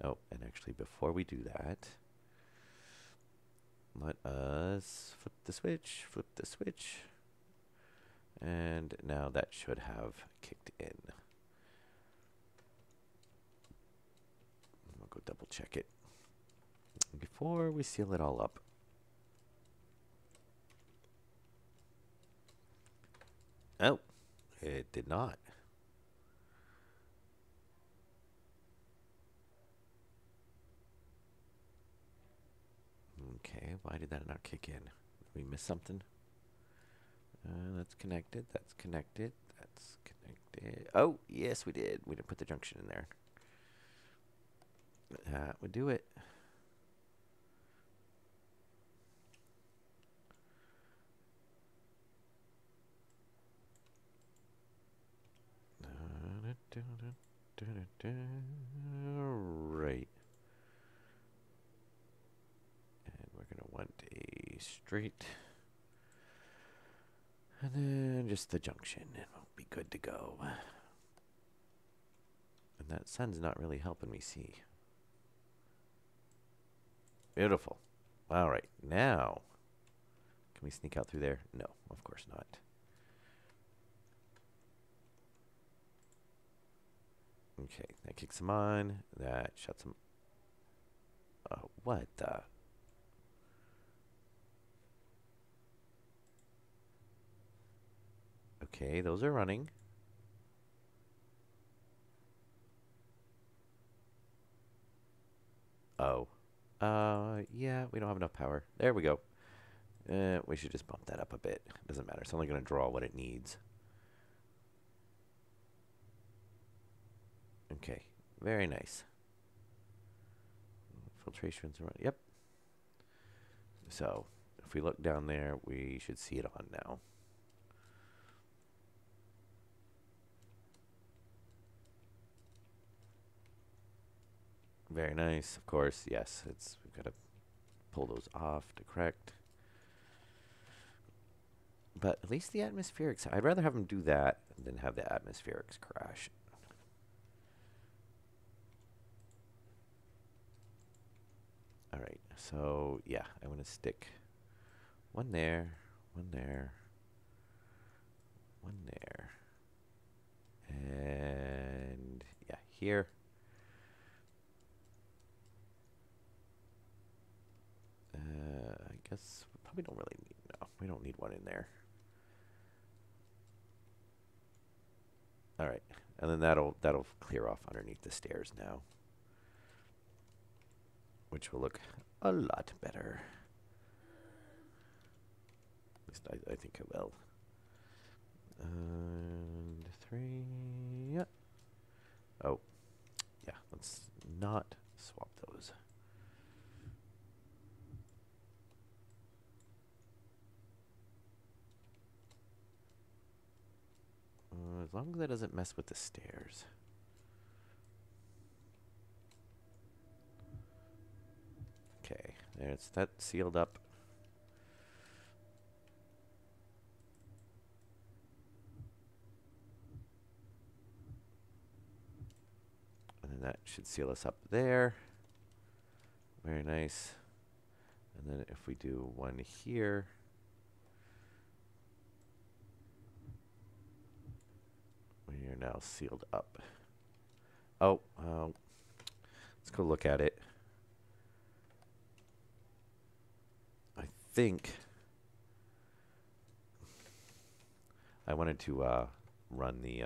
Oh, and actually before we do that, let us flip the switch. And now that should have kicked in. We'll go double check it before we seal it all up. Oh, it did not. Okay, why did that not kick in? Did we miss something? That's connected. That's connected. That's connected. Oh, yes, we did. We didn't put the junction in there. That would do it. Right. And we're going to want a straight. And then just the junction, and we'll be good to go. And that sun's not really helping me see. Beautiful. All right, now, can we sneak out through there? No, of course not. Okay, that kicks them on. That shuts them. What the? Okay, those are running. Oh. Yeah, we don't have enough power. There we go. We should just bump that up a bit. Doesn't matter. It's only going to draw what it needs. Okay, very nice. Filtrations are on. Yep. So, if we look down there, we should see it on now. Very nice, of course. Yes, we've got to pull those off to correct. But at least the atmospherics, I'd rather have them do that than have the atmospherics crash. All right, so yeah, I'm going to stick one there, one there, one there, and yeah, here. I guess we probably don't really need, no, we don't need one in there. All right, and then that'll clear off underneath the stairs now. which will look a lot better. At least I think it will. And 3, yeah. Oh, yeah, let's not swap those. As long as that doesn't mess with the stairs. Okay, there's that sealed up. And then that should seal us up there. Very nice. And then if we do one here, we are now sealed up. Oh, let's go look at it. I think I wanted to run the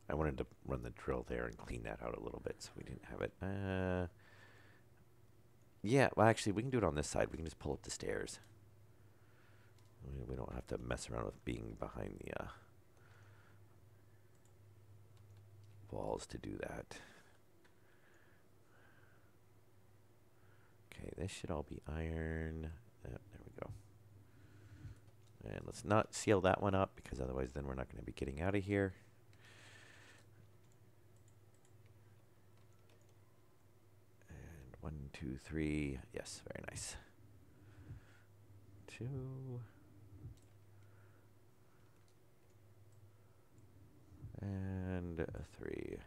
I wanted to run the drill there and clean that out a little bit so we didn't have it. Yeah, well, actually, we can do it on this side. We can just pull up the stairs. We don't have to mess around with being behind the walls to do that. Okay, this should all be iron. There we go. And let's not seal that one up because otherwise then we're not going to be getting out of here. And 1, 2, 3. Yes, very nice. 2. And 3.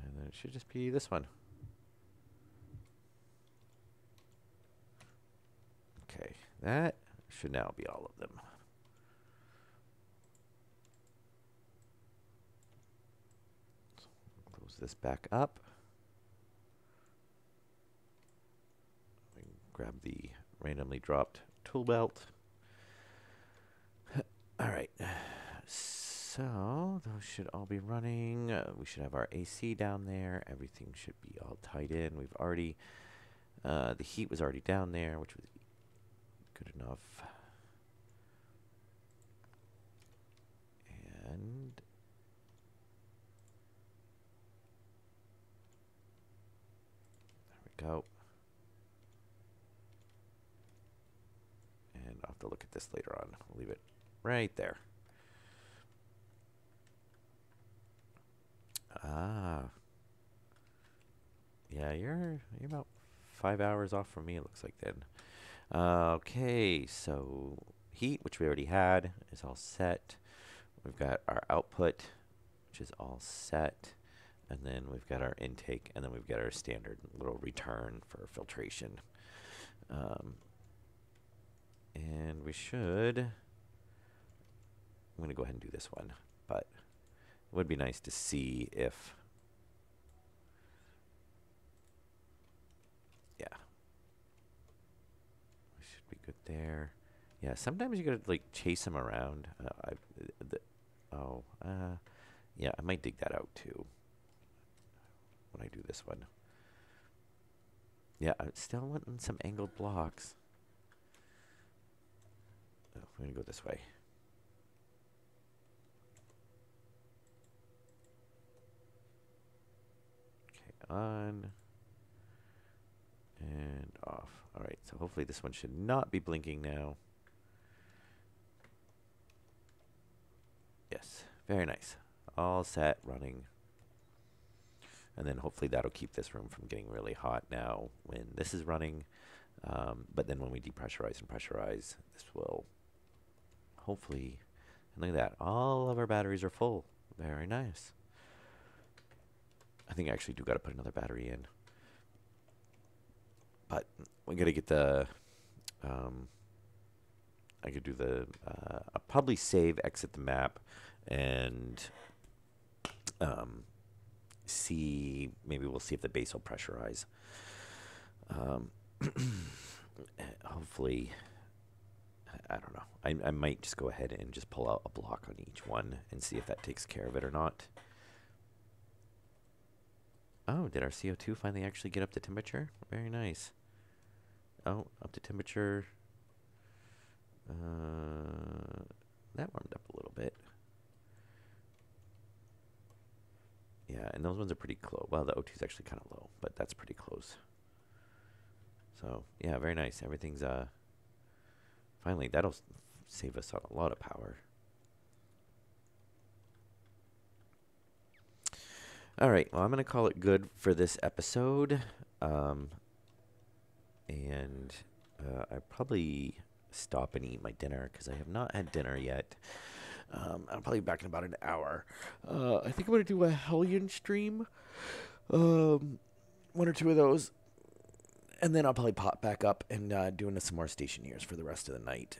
And then it should just be this one. Okay, that should now be all of them. Close this back up. We can grab the randomly dropped tool belt. All right, so those should all be running. We should have our AC down there. Everything should be all tied in. We've already, the heat was already down there, which was good enough. And there we go. And I'll have to look at this later on. I'll leave it right there. Ah. Yeah, you're about 5 hours off from me, it looks like then. Okay, so heat, which we already had, is all set. We've got our output, which is all set. And then we've got our intake, and then we've got our standard little return for filtration. And we should, I'm going to go ahead and do this one, but it would be nice to see if, yeah, we should be good there. Yeah, sometimes you gotta like chase them around. Yeah, I might dig that out too when I do this one. Yeah, I'm still wanting some angled blocks. Oh, we're gonna go this way. Okay, on and off. All right, so hopefully this one should not be blinking now. Yes, very nice. All set, running. And then hopefully that'll keep this room from getting really hot now when this is running. But then when we depressurize and pressurize, this will hopefully, and look at that, all of our batteries are full. Very nice. I think I actually do got to put another battery in. But we got to get the, I could do the, I'll probably save, exit the map, and see, maybe we'll see if the base will pressurize. Hopefully I don't know. I might just go ahead and just pull out a block on each one and see if that takes care of it or not. Oh, did our CO2 finally actually get up to temperature? Very nice. Oh, up to temperature. That warmed up a little bit. Yeah, and those ones are pretty close. Well, the O2 is actually kind of low, but that's pretty close. So, yeah, very nice. Everything's, finally, that'll save us a lot of power. All right, well, I'm going to call it good for this episode. And I probably stop and eat my dinner because I have not had dinner yet. I'll probably be back in about an hour. I think I'm going to do a Hellion stream. One or two of those. And then I'll probably pop back up and do some more Stationeers for the rest of the night.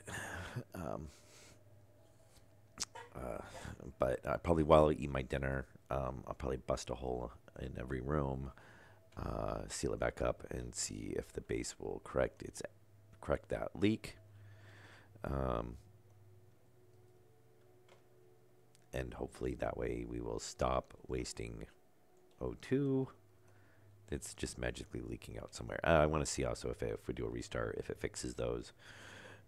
But probably while I eat my dinner, I'll probably bust a hole in every room, seal it back up, and see if the base will correct that leak. And hopefully that way we will stop wasting O2. It's just magically leaking out somewhere. I want to see also if we do a restart, if it fixes those.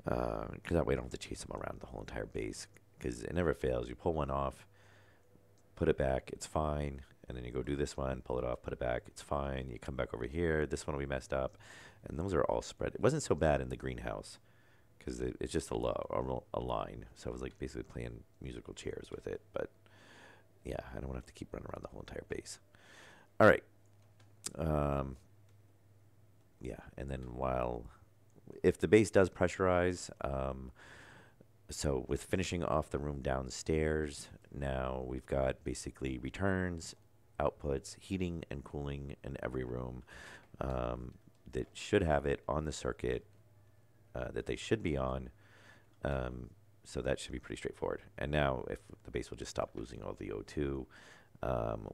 Because that way I don't have to chase them around the whole entire base. Because it never fails. You pull one off, put it back, it's fine. And then you go do this one, pull it off, put it back, it's fine. You come back over here, this one will be messed up. And those are all spread. It wasn't so bad in the greenhouse because it's just a line. So I was like basically playing musical chairs with it. But yeah, I don't want to have to keep running around the whole entire base. All right. Yeah, and then if the base does pressurize, so with finishing off the room downstairs, now we've got basically returns, outputs, heating and cooling in every room that should have it on the circuit that they should be on. So that should be pretty straightforward. And now if the base will just stop losing all the O2,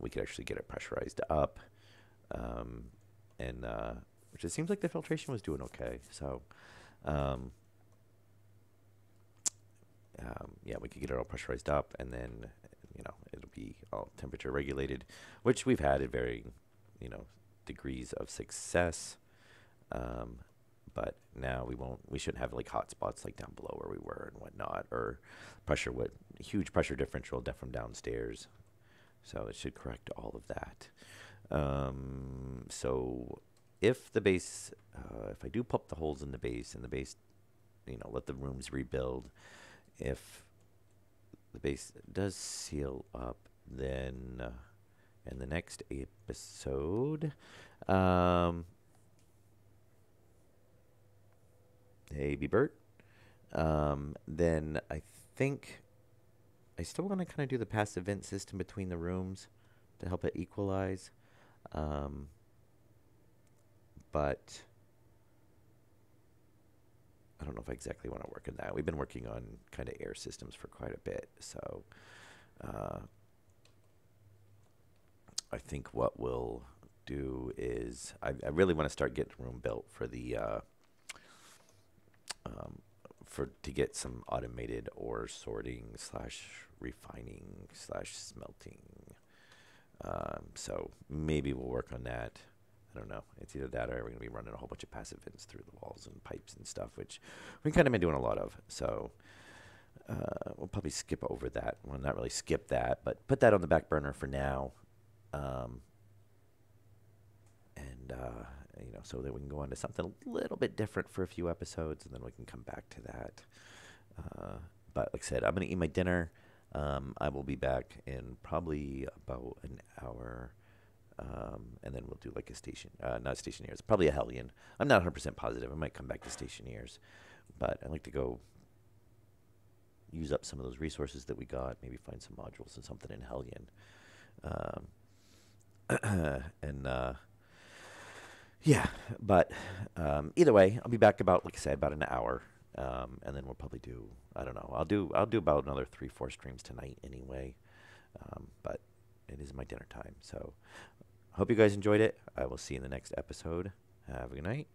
we could actually get it pressurized up. Which it seems like the filtration was doing okay. So, yeah, we could get it all pressurized up, and then, it'll be all temperature regulated, which we've had at varying, degrees of success. But now we shouldn't have like hot spots like down below where we were and whatnot, or huge pressure differential from downstairs. So it should correct all of that. So if the base, if I do pop the holes in the base and the base, let the rooms rebuild, if the base does seal up, then in the next episode, hey, B-Bert, then I think I still want to kind of do the passive vent system between the rooms to help it equalize. But I don't know if I exactly want to work on that. We've been working on kind of air systems for quite a bit. So I think what we'll do is I really want to start getting a room built for the to get some automated ore sorting / refining / smelting. So maybe we'll work on that. I don't know. It's either that or we're going to be running a whole bunch of passive vents through the walls and pipes and stuff, which we've kind of been doing a lot of. So we'll probably skip over that. Well, not really skip that, but put that on the back burner for now. So that we can go on to something a little bit different for a few episodes, and then we can come back to that. But like I said, I'm going to eat my dinner. I will be back in probably about an hour. And then we'll do like a not Stationeers, probably a Hellion. I'm not 100% positive. I might come back to Stationeers, but I'd like to go use up some of those resources that we got, maybe find some modules and something in Hellion. Yeah, but either way, I'll be back about, like I said, about an hour. And then we'll probably do, I don't know, I'll do about another 3-4 streams tonight anyway. But it is my dinner time, so hope you guys enjoyed it. I will see you in the next episode. Have a good night.